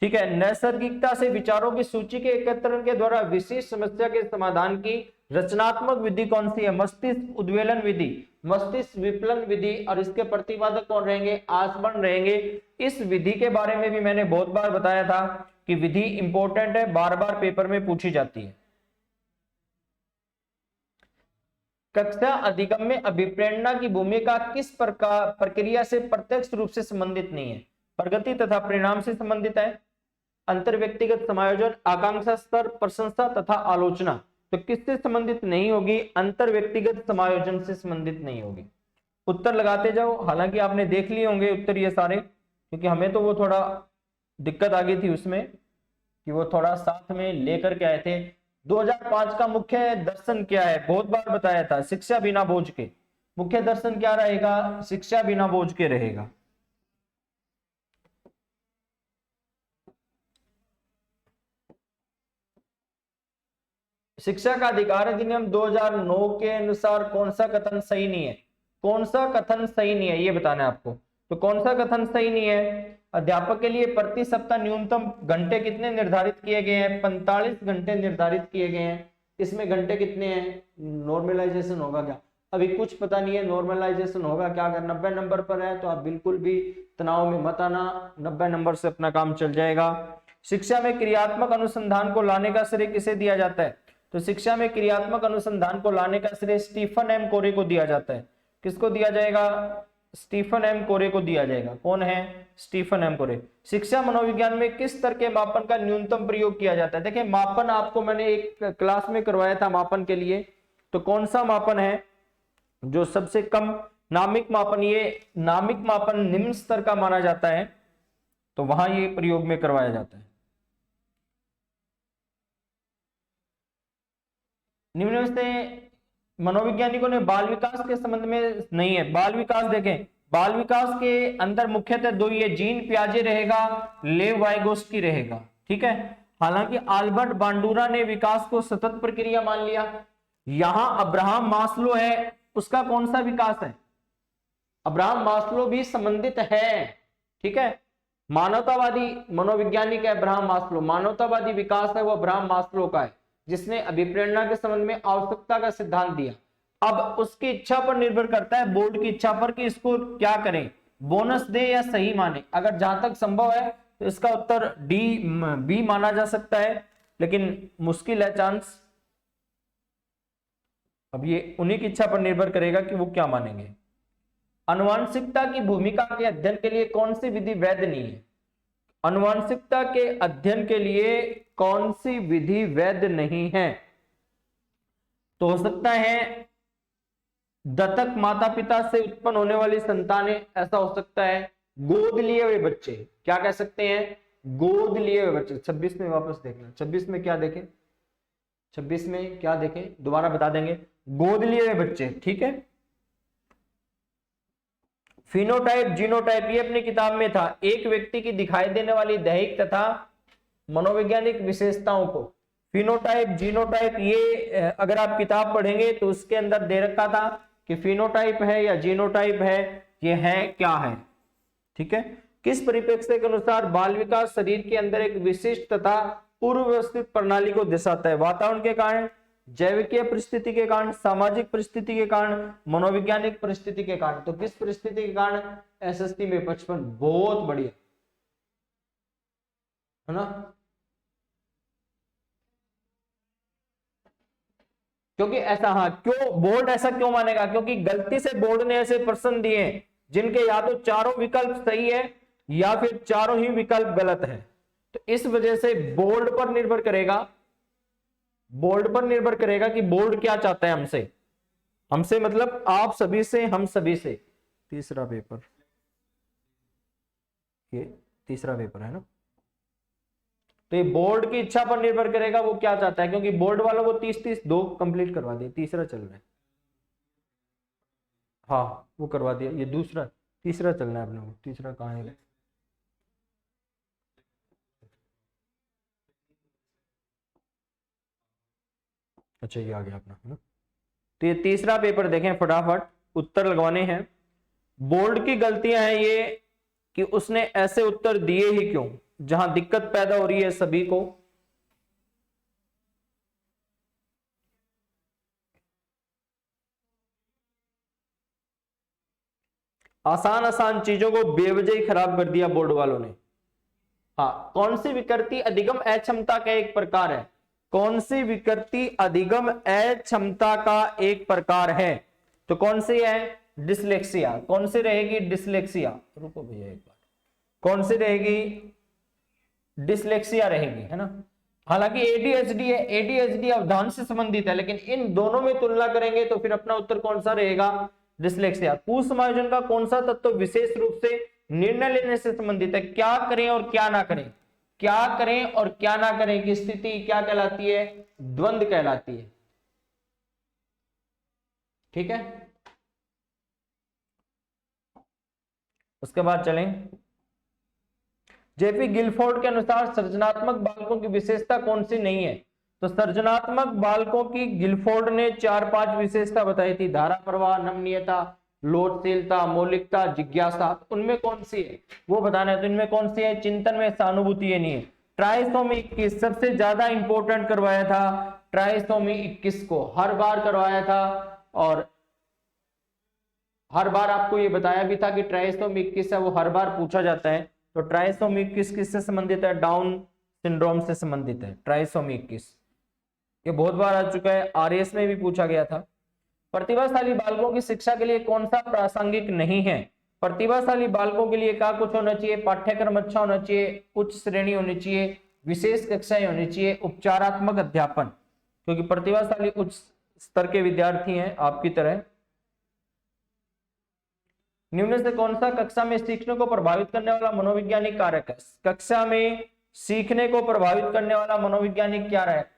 ठीक है। नैसर्गिकता से विचारों की सूची के एकत्रण के द्वारा विशिष्ट समस्या के समाधान की रचनात्मक विधि कौन सी है? मस्तिष्क उद्वेलन विधि, मस्तिष्क विप्लन विधि। और इसके प्रतिपादक कौन रहेंगे? आसबर्न रहेंगे। इस विधि के बारे में भी मैंने बहुत बार बताया था कि विधि इंपॉर्टेंट है, बार बार पेपर में पूछी जाती है। कक्षा अधिगम में अभिप्रेरणा की भूमिका किस प्रकार प्रक्रिया से प्रत्यक्ष रूप से संबंधित नहीं है? प्रगति तथा परिणाम से संबंधित है। अंतर व्यक्तिगत समायोजन, आकांक्षा स्तर, प्रशंसा तथा आलोचना। तो किससे संबंधित नहीं होगी? अंतर व्यक्तिगत समायोजन से संबंधित नहीं होगी। उत्तर लगाते जाओ। हालांकि आपने देख लिए होंगे उत्तर ये सारे, क्योंकि हमें तो वो थोड़ा दिक्कत आ गई थी उसमें कि वो थोड़ा साथ में लेकर के आए थे। 2005 का मुख्य दर्शन क्या है? बहुत बार बताया था, शिक्षा बिना बोझ के। मुख्य दर्शन क्या रहेगा? शिक्षा बिना बोझ के रहेगा। शिक्षा का अधिकार अधिनियम 2009 के अनुसार कौन सा कथन सही नहीं है? कौन सा कथन सही नहीं है ये बताना है आपको। तो कौन सा कथन सही नहीं है? अध्यापक के लिए प्रति सप्ताह न्यूनतम घंटे कितने निर्धारित किए गए हैं? 45 घंटे निर्धारित किए गए हैं। इसमें घंटे कितने हैं? नॉर्मलाइजेशन होगा क्या? अभी कुछ पता नहीं है नॉर्मलाइजेशन होगा क्या। अगर 90 नंबर पर है तो आप बिल्कुल भी तनाव में मत आना, 90 नंबर से अपना काम चल जाएगा। शिक्षा में क्रियात्मक अनुसंधान को लाने का श्रेय किसे दिया जाता है? तो शिक्षा में क्रियात्मक अनुसंधान को लाने का श्रेय स्टीफन एम कोरे को दिया जाता है। किसको दिया जाएगा? स्टीफन एम कोरे को दिया जाएगा। कौन है? स्टीफन एम कोरे। शिक्षा मनोविज्ञान में किस स्तर के मापन का न्यूनतम प्रयोग किया जाता है? देखिए मापन आपको मैंने एक क्लास में करवाया था मापन के लिए। तो कौन सा मापन है जो सबसे कम? नामिक मापन। ये नामिक मापन निम्न स्तर का माना जाता है, तो वहां ये प्रयोग में करवाया जाता है। निम्न में से मनोवैज्ञानिकों ने बाल विकास के संबंध में नहीं है। बाल विकास देखें, बाल विकास के अंदर मुख्यतः 2 ये जीन पियाजे रहेगा, लेव वाइगोस्की रहेगा। ठीक है। हालांकि अल्बर्ट बांडुरा ने विकास को सतत प्रक्रिया मान लिया। यहां अब्राहम मास्लो है, उसका कौन सा विकास है? अब्राहम मास्लो भी संबंधित है। ठीक है। मानवतावादी मनोवैज्ञानिक है अब्राहम मास्लो। मानवतावादी विकास है वो अब्राहम मास्लो का है, जिसने अभिप्रेरणा के संबंध में आवश्यकता का सिद्धांत दिया। अब उसकी इच्छा पर निर्भर करता है, बोर्ड की इच्छा पर, कि इसको क्या करें, बोनस दे या सही माने। अगर जहां तक संभव है तो इसका उत्तर बी माना जा सकता है, लेकिन मुश्किल है चांस। अब ये उन्हीं की इच्छा पर निर्भर करेगा कि वो क्या मानेंगे। आनुवंशिकता की भूमिका के अध्ययन के लिए कौन सी विधि वैध नहीं है? आनुवंशिकता के अध्ययन के लिए कौन सी विधि वैध नहीं है? तो हो सकता है दत्तक माता पिता से उत्पन्न होने वाली संतानें, ऐसा हो सकता है। गोद लिए हुए बच्चे, क्या कह सकते हैं? गोद लिए हुए बच्चे। 26 में वापस देखना, 26 में क्या देखें? 26 में क्या देखें दोबारा बता देंगे। गोद लिए हुए बच्चे। ठीक है। फिनोटाइप जीनोटाइप ये अपनी किताब में था। एक व्यक्ति की दिखाई देने वाली दैहिक तथा मनोवैज्ञानिक विशेषताओं को फिनोटाइप जीनोटाइप, ये अगर आप किताब पढ़ेंगे तो उसके अंदर दे रखा था कि फिनोटाइप है या जीनोटाइप है, ये है क्या है। ठीक है। किस परिप्रेक्ष्य के अनुसार बाल विकास शरीर के अंदर एक विशिष्ट तथा पूर्व व्यवस्थित प्रणाली को दर्शाता है? वातावरण के कारण, जैविकीय परिस्थिति के कारण, सामाजिक परिस्थिति के कारण, मनोवैज्ञानिक परिस्थिति के कारण। तो किस परिस्थिति के कारण? एसएसटी में 55। बहुत बढ़िया है ना। क्योंकि ऐसा, हाँ, क्यों बोर्ड ऐसा क्यों मानेगा? क्योंकि गलती से बोर्ड ने ऐसे प्रश्न दिए जिनके या तो चारों विकल्प सही है या फिर चारों ही विकल्प गलत है। तो इस वजह से बोर्ड पर निर्भर करेगा, बोर्ड पर निर्भर करेगा कि बोर्ड क्या चाहता है हमसे। हमसे मतलब आप सभी से, हम सभी से। तीसरा पेपर, ये तीसरा पेपर है ना। तो ये बोर्ड की इच्छा पर निर्भर करेगा वो क्या चाहता है, क्योंकि बोर्ड वालों को 30-30 दो कंप्लीट करवा दिए, तीसरा चल रहा है। हाँ वो करवा दिया, ये दूसरा तीसरा चलना है अपने को, तीसरा कहाँ है? अच्छा ये आ गया अपना, है ना। तो ये तीसरा पेपर देखें फटाफट, उत्तर लगवाने हैं। बोर्ड की गलतियां हैं ये कि उसने ऐसे उत्तर दिए ही क्यों, जहां दिक्कत पैदा हो रही है सभी को। आसान आसान चीजों को बेवजह ही खराब कर दिया बोर्ड वालों ने। हाँ, कौन सी विकृति अधिगम अक्षमता का एक प्रकार है? कौन सी विकृति अधिगम अक्षमता का एक प्रकार है? तो कौन सी है? डिसलेक्सिया। कौन सी रहेगी? डिसलेक्सिया। रुको भैया एक बार, कौन सी रहेगी? डिसलेक्सिया रहेगी, है ना। हालांकि एडीएचडी है, एडीएचडी अवधान से संबंधित है, लेकिन इन दोनों में तुलना करेंगे तो फिर अपना उत्तर कौन सा रहेगा? डिसलेक्सिया। कुसमायोजन का कौन सा तत्व विशेष रूप से निर्णय लेने से संबंधित है? क्या करें और क्या ना करें, क्या करें और क्या ना करें की स्थिति क्या कहलाती है? द्वंद कहलाती है। ठीक है, उसके बाद चलें। जेपी गिलफोर्ड के अनुसार सृजनात्मक बालकों की विशेषता कौन सी नहीं है? तो सृजनात्मक बालकों की गिलफोर्ड ने 4-5 विशेषता बताई थी। धारा प्रवाह, नमनीयता, लोचशीलता, मौलिकता, जिज्ञासा। उनमें कौन सी है वो बताना है। तो इनमें कौन सी है? चिंतन में सहानुभूति, ये नहीं है। ट्राइसोमी 21 सबसे ज्यादा इंपॉर्टेंट करवाया था, ट्राइसोमी 21 को हर बार करवाया था, और हर बार आपको ये बताया भी था कि ट्राइसोमी 21 है वो हर बार पूछा जाता है। तो ट्राइसोमी 21 किससे संबंधित है? डाउन सिंड्रोम से संबंधित है ट्राइसोमी 21। ये बहुत बार आ चुका है, आरएस में भी पूछा गया था। प्रतिभाशाली बालकों की शिक्षा के लिए कौन सा प्रासंगिक नहीं है? प्रतिभाशाली बालकों के लिए क्या कुछ होना चाहिए? पाठ्यक्रम अच्छा होना चाहिए, उच्च श्रेणी होनी चाहिए, विशेष कक्षाएं होनी चाहिए, उपचारात्मक अध्यापन, क्योंकि प्रतिभाशाली उच्च स्तर के विद्यार्थी हैं आपकी तरह। निम्न से कौन सा कक्षा में सीखने को प्रभावित करने वाला मनोवैज्ञानिक कारक है? कक्षा में सीखने को प्रभावित करने वाला मनोवैज्ञानिक क्या है?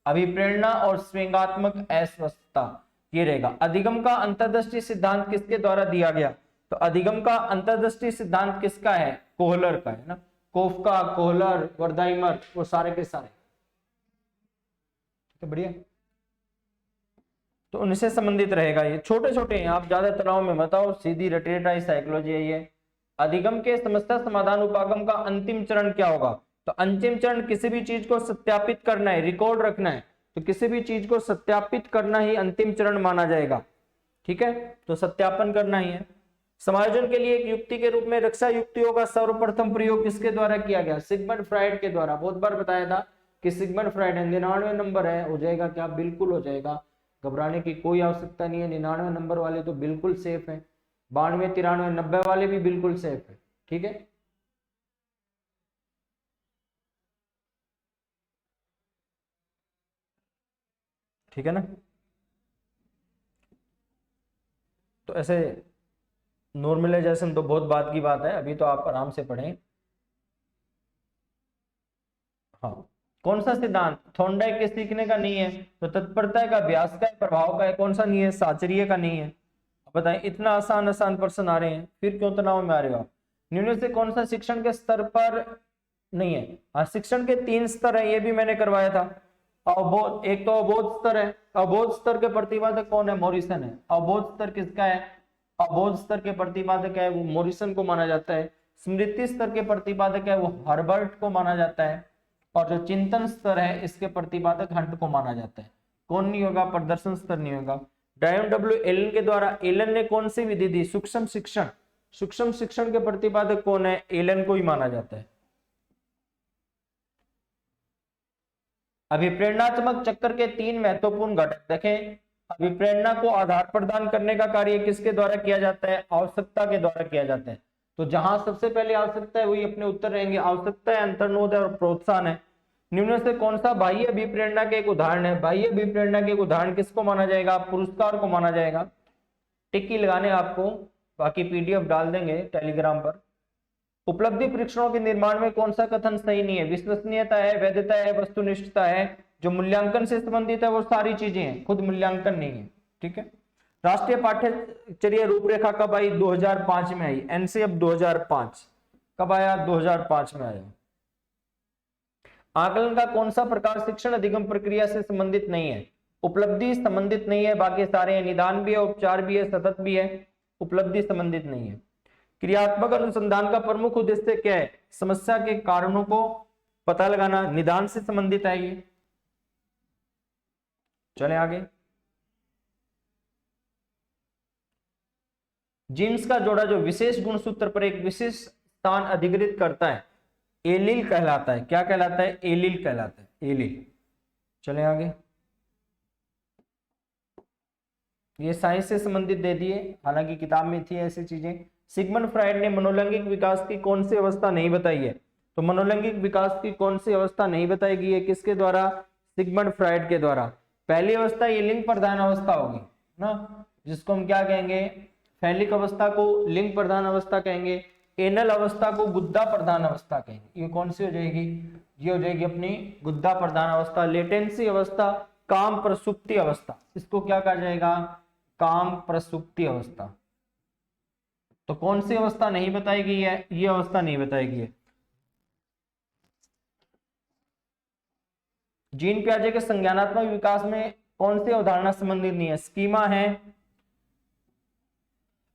अभिप्रेरणा और स्वयंगात्मक अस्वस्थता, ये रहेगा। अधिगम का अंतर्दृष्टि सिद्धांत किसके द्वारा दिया गया? तो अधिगम का अंतर्दृष्टि सिद्धांत किसका है? कोहलर का, है ना। कोफका, कोहलर, वर्दाइमर, वो सारे के सारे। तो बढ़िया, तो उनसे संबंधित रहेगा। ये छोटे छोटे हैं, आप ज्यादा तनाव में मत आओ, सीधी रटेटाई साइकोलॉजी है ये। अधिगम के समस्या समाधान उपागम का अंतिम चरण क्या होगा? तो अंतिम चरण किसी भी चीज को सत्यापित करना है, रिकॉर्ड रखना है। तो किसी भी चीज को सत्यापित करना ही अंतिम चरण माना जाएगा। ठीक है, तो सत्यापन करना ही है। समायोजन के लिए एक युक्ति के रूप में रक्षा युक्तियों का सर्वप्रथम प्रयोग किसके द्वारा किया गया? सिगमंड फ्राइड के द्वारा। बहुत बार बताया था कि सिगमंड फ्राइड है। 99 नंबर है, हो जाएगा क्या? बिल्कुल हो जाएगा, घबराने की कोई आवश्यकता नहीं है। 99 नंबर वाले तो बिल्कुल सेफ है, 92, 93, 90 वाले भी बिल्कुल सेफ है। ठीक है, ठीक है ना। तो ऐसे नॉर्मलाइजेशन तो बहुत बात की बात है, अभी तो आप आराम से पढ़ें। हाँ, कौन सा सिद्धांत थॉर्नडाइक के सीखने का नहीं है? तो तत्परता का, अभ्यास का, प्रभाव का है। कौन सा नहीं है? साचर्य का नहीं है। बताएं, इतना आसान आसान प्रश्न आ रहे हैं, फिर क्यों तनाव में आ रहे हो आप? निम्न से कौन सा शिक्षण के स्तर पर नहीं है? हाँ, शिक्षण के 3 स्तर है, ये भी मैंने करवाया था। अवबोध, एक तो अवबोध स्तर है। अवबोध स्तर के प्रतिपादक कौन है? मॉरिसन है। अवबोध स्तर किसका है? अवबोध स्तर के प्रतिपादक है वो मॉरिसन को माना जाता है। स्मृति स्तर के प्रतिपादक है वो हर्बर्ट को माना जाता है। और जो चिंतन स्तर है इसके प्रतिपादक हंट को माना जाता है। कौन नहीं होगा? प्रदर्शन स्तर नहीं होगा। डायन डब्ल्यू एलन के द्वारा, एलन ने कौन सी विधि दी? सूक्ष्म शिक्षण। सूक्ष्म शिक्षण के प्रतिपादक कौन है? एलन को ही माना जाता है। अभिप्रेरणात्मक चक्र के 3 महत्वपूर्ण घटक देखें। अभिप्रेरणा को आधार प्रदान करने का कार्य किसके द्वारा किया जाता है? आवश्यकता के द्वारा किया जाता है। तो जहां सबसे पहले आवश्यकता है वही अपने उत्तर रहेंगे। आवश्यकता है, अंतर्नोद है और प्रोत्साहन है। निम्न से कौन सा बाह्य अभिप्रेरणा के एक उदाहरण है? बाह्य अभिप्रेरणा के एक उदाहरण किसको माना जाएगा? पुरस्कार को माना जाएगा। टिक्की लगाने आपको, बाकी पीडीएफ डाल देंगे टेलीग्राम पर। उपलब्धि परीक्षणों के निर्माण में कौन सा कथन सही नहीं है? विश्वसनीयता है, वैधता है, वस्तुनिष्ठता है, जो मूल्यांकन से संबंधित है वो सारी चीजें हैं, खुद मूल्यांकन नहीं है। ठीक है। राष्ट्रीय पाठ्यचर्या रूपरेखा कब आई? 2005 में आई। एनसीएफ 2005 कब आया? 2005 में आया। आकलन का कौन सा प्रकार शिक्षण अधिगम प्रक्रिया से संबंधित नहीं है? उपलब्धि संबंधित नहीं है, बाकी सारे हैं। निदान भी है, उपचार भी है, सतत भी है, उपलब्धि संबंधित नहीं है। क्रियात्मक अनुसंधान का प्रमुख उद्देश्य क्या है? समस्या के कारणों को पता लगाना। निदान से संबंधित है ये। चले आगे। जीन्स का जोड़ा जो विशेष गुणसूत्र पर एक विशेष स्थान अधिकृत करता है, एलील कहलाता है। क्या कहलाता है? एलील कहलाता है, एलील। चले आगे। ये साइंस से संबंधित दे दिए, हालांकि किताब में थी ऐसी चीजें। सिगमंड फ्राइड ने मनोलैंगिक विकास की कौन सी अवस्था नहीं बताई है? तो मनोलैंगिक विकास की कौन सी अवस्था नहीं बताई गई है? किसके द्वारा? सिगमंड फ्राइड के द्वारा। पहली अवस्था ये लिंग प्रधान अवस्था होगी ना, जिसको हम क्या कहेंगे? फैलिक अवस्था को लिंग प्रधान अवस्था कहेंगे। एनल अवस्था को गुद्दा प्रधान अवस्था कहेंगे। ये कौन सी हो जाएगी? ये हो जाएगी अपनी गुद्दा प्रधान अवस्था। लेटेंसी अवस्था, काम प्रसुप्ति अवस्था, इसको क्या कहा जाएगा? काम प्रसुप्ति अवस्था। तो कौन सी अवस्था नहीं बताई गई है? ये अवस्था नहीं बताई गई है। जीन पियाजे के संज्ञानात्मक विकास में कौन सी अवधारणा संबंधित नहीं है? स्कीमा है,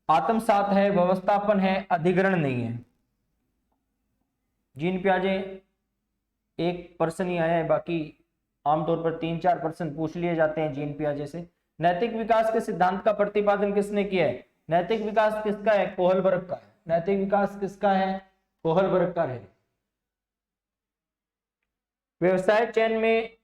आत्मसात है, व्यवस्थापन है, अधिग्रहण नहीं है। जीन पियाजे 1% ही आया है, बाकी आमतौर पर 3-4% पूछ लिए जाते हैं जीन पियाजे से। नैतिक विकास के सिद्धांत का प्रतिपादन किसने किया है? नैतिक विकास किसका है? कोहलबर्ग का है। नैतिक विकास किसका है? कोहलबर्ग का है। व्यवसाय चयन में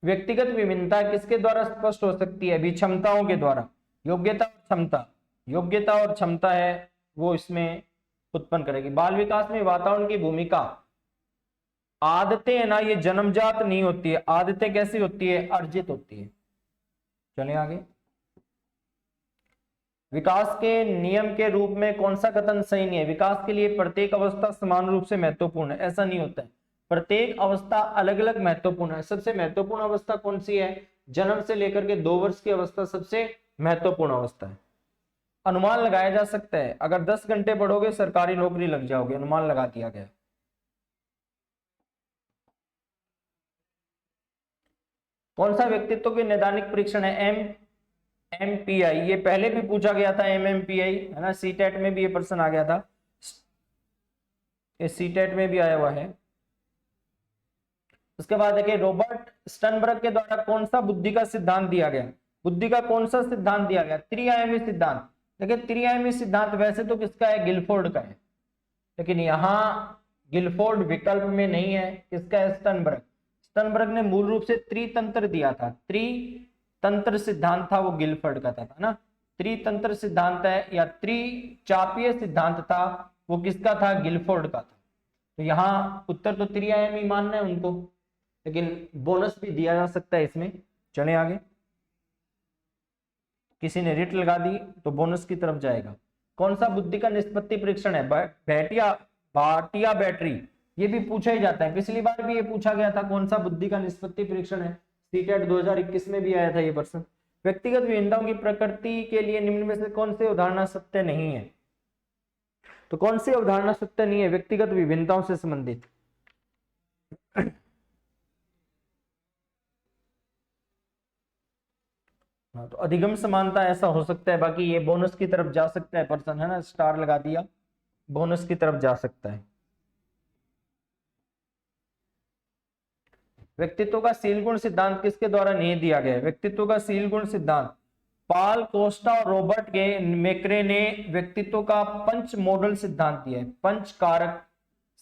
व्यक्तिगत विभिन्नता किसके द्वारा स्पष्ट हो सकती है? क्षमताओं के द्वारा। योग्यता और क्षमता, योग्यता और क्षमता है वो इसमें उत्पन्न करेगी। बाल विकास में वातावरण की भूमिका। आदतें है ना, ये जन्मजात नहीं होती है, आदतें कैसी होती है? अर्जित होती है। चलिए आगे। विकास के नियम के रूप में कौन सा कथन सही नहीं है? विकास के लिए प्रत्येक अवस्था समान रूप से महत्वपूर्ण है, ऐसा नहीं होता है। प्रत्येक अवस्था अलग अलग महत्वपूर्ण है। सबसे महत्वपूर्ण अवस्था कौन सी है? जन्म से लेकर के 2 वर्ष की अवस्था सबसे महत्वपूर्ण अवस्था है। अनुमान लगाया जा सकता है, अगर 10 घंटे पढ़ोगे सरकारी नौकरी लग जाओगे, अनुमान लगा दिया गया। कौन सा व्यक्तित्व के नैदानिक परीक्षण है? MMPI। ये पहले भी पूछा गया था, MMPI है ना, सीटेट में भी ये प्रश्न आ गया था, ये सीटेट में भी आया हुआ है। उसके बाद देखिए, रॉबर्ट स्टनबर्ग के द्वारा कौन सा बुद्धि का सिद्धांत दिया गया? बुद्धि का कौन सा सिद्धांत दिया गया? त्रिआयामी सिद्धांत। देखिए त्रिआयामी सिद्धांत वैसे तो किसका है? गिलफोर्ड का है, लेकिन यहां गिलफोर्ड विकल्प में नहीं है। किसका है? स्टनबर्ग। स्टनबर्ग ने मूल रूप से त्रितंत्र दिया था, त्रितंत्र सिद्धांत था वो गिलफोर्ड का था ना। त्रितंत्र सिद्धांत है या त्रिचापीय सिद्धांत था वो किसका था? गिलफोर्ड का था। तो यहाँ उत्तर तो त्रिआयामी मानना है उनको, लेकिन बोनस भी दिया जा सकता है इसमें। चले आगे। किसी ने रिट लगा दी तो बोनस की तरफ जाएगा। कौन सा बुद्धि का निष्पत्ति परीक्षण है? भाटिया बैटरी। ये भी पूछा ही जाता है, पिछली बार भी ये पूछा गया था, कौन सा बुद्धि का निष्पत्ति परीक्षण है? सीटेट 2021 में भी आया था ये प्रश्न। व्यक्तिगत विभिन्नताओं की प्रकृति के लिए निम्न में से कौन सी अवधारणा सत्य नहीं है? तो कौन सी अवधारणा सत्य नहीं है व्यक्तिगत विभिन्नताओं से संबंधित? हाँ, तो अधिगम समानता ऐसा हो सकता है, बाकी ये बोनस की तरफ जा सकता है पर्सन, है ना, स्टार लगा दिया, बोनस की तरफ जा सकता है। व्यक्तित्व का सील गुण सिद्धांत किसके द्वारा नहीं दिया गया है? व्यक्तित्व का सील गुण सिद्धांत पाल कोस्टा और रॉबर्ट मेक्रे ने व्यक्तित्व का पंच मॉडल सिद्धांत दिया है, पंच कारक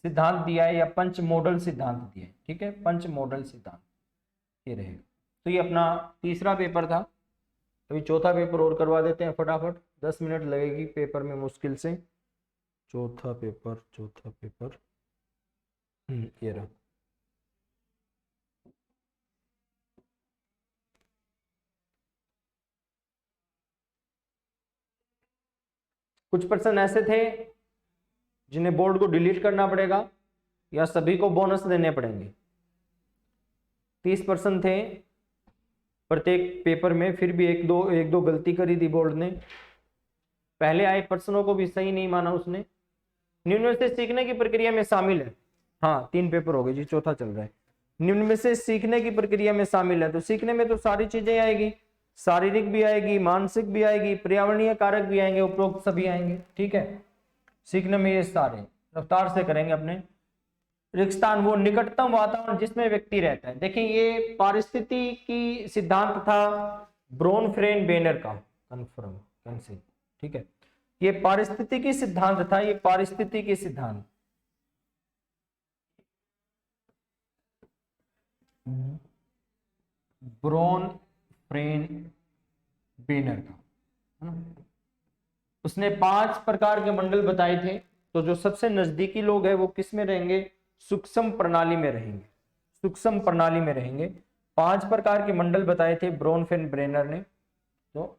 सिद्धांत दिया है या पंच मॉडल सिद्धांत दिया है। ठीक है, पंच मॉडल सिद्धांत ये रहेगा। तो ये अपना तीसरा पेपर था। अभी चौथा पेपर और करवा देते हैं फटाफट, 10 मिनट लगेगी पेपर में मुश्किल से। चौथा पेपर ये रहा। कुछ प्रश्न ऐसे थे जिन्हें बोर्ड को डिलीट करना पड़ेगा या सभी को बोनस देने पड़ेंगे। 30% थे प्रत्येक पेपर में, फिर भी एक दो गलती करी थी बोर्ड ने। पहले आए पर्सनों को भी सही नहीं माना उसने। निम्न में से सीखने की प्रक्रिया में शामिल है, हाँ 3 पेपर हो गए जी, चौथा चल रहा है। निम्न में से सीखने की प्रक्रिया में शामिल है, तो सीखने में तो सारी चीजें आएगी, शारीरिक भी आएगी, मानसिक भी आएगी, पर्यावरणीय कारक भी आएंगे, उपरोक्त सभी आएंगे। ठीक है, सीखने में ये सारे रफ्तार से करेंगे अपने। रिक्त स्थान वो निकटतम वातावरण जिसमें व्यक्ति रहता है। देखिए ये पारिस्थितिकी सिद्धांत था ब्रोनफ्रेन बेनर का, कन्फर्म कैंसिल। ठीक है, ये पारिस्थितिकी सिद्धांत था, ये पारिस्थितिकी सिद्धांत ब्रोनफ्रेन बेनर का, है ना। उसने 5 प्रकार के मंडल बताए थे। तो जो सबसे नजदीकी लोग हैं वो किस में रहेंगे? सूक्ष्म प्रणाली में रहेंगे, सूक्ष्म प्रणाली में रहेंगे। 5 प्रकार के मंडल बताए थे ब्रोनफ्रेन बेनर ने, तो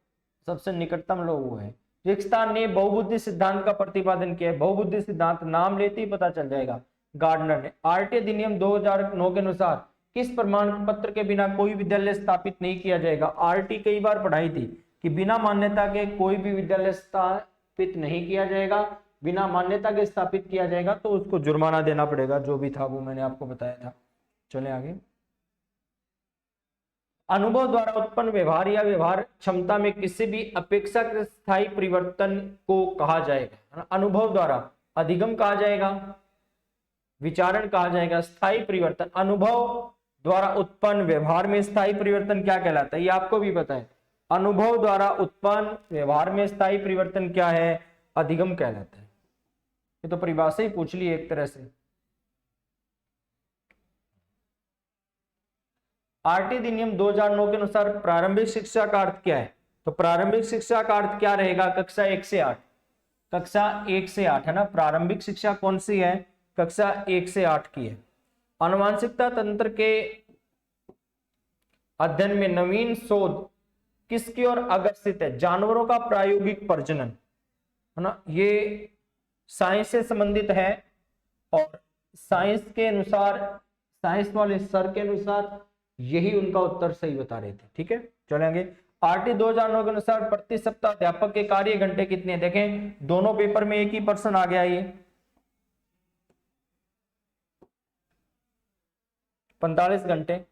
सबसे निकटतम लोग वो है। रिक्सतान ने बहुबुद्धि सिद्धांत का प्रतिपादन किया है। बहुबुद्धि सिद्धांत नाम लेते ही पता चल जाएगा। गार्डनर ने आरटी अधिनियम 2009 के अनुसार किस प्रमाण पत्र के बिना कोई विद्यालय स्थापित नहीं किया जाएगा? आरटी कई बार पढ़ाई थी कि बिना मान्यता के कोई भी विद्यालय स्थापित नहीं किया जाएगा। बिना मान्यता के स्थापित किया जाएगा तो उसको जुर्माना देना पड़ेगा, जो भी था वो मैंने आपको बताया था। चले आगे। अनुभव द्वारा उत्पन्न व्यवहार या व्यवहार क्षमता में किसी भी अपेक्षाकृत स्थायी परिवर्तन को कहा जाएगा। अनुभव द्वारा अधिगम कहा जाएगा, विचारण कहा जाएगा, स्थायी परिवर्तन। अनुभव द्वारा उत्पन्न व्यवहार में स्थायी परिवर्तन क्या कहलाता है? ये आपको भी पता है। अनुभव द्वारा उत्पन्न व्यवहार में स्थायी परिवर्तन क्या है? अधिगम कहलाता है। ये तो परिभाषा ही पूछ ली एक तरह से। आरटी अधिनियम 2009 के अनुसार प्रारंभिक शिक्षा का अर्थ क्या है? तो प्रारंभिक शिक्षा का अर्थ क्या रहेगा? कक्षा 1 से 8, कक्षा 1 से 8 है ना। प्रारंभिक शिक्षा कौन सी है? कक्षा 1 से 8 की है। आनुवांशिकता तंत्र के अध्ययन में नवीन शोध किसकी ओर अग्रसित है? जानवरों का प्रायोगिक प्रजनन, है ना। ये साइंस से संबंधित है और साइंस के अनुसार, साइंस वाले सर के अनुसार यही उनका उत्तर सही बता रहे थे। ठीक है, चलेंगे। आरटी 2009 के अनुसार प्रति सप्ताह अध्यापक के कार्य घंटे कितने? देखें दोनों पेपर में एक ही पर्सन आ गया, ये 45 घंटे।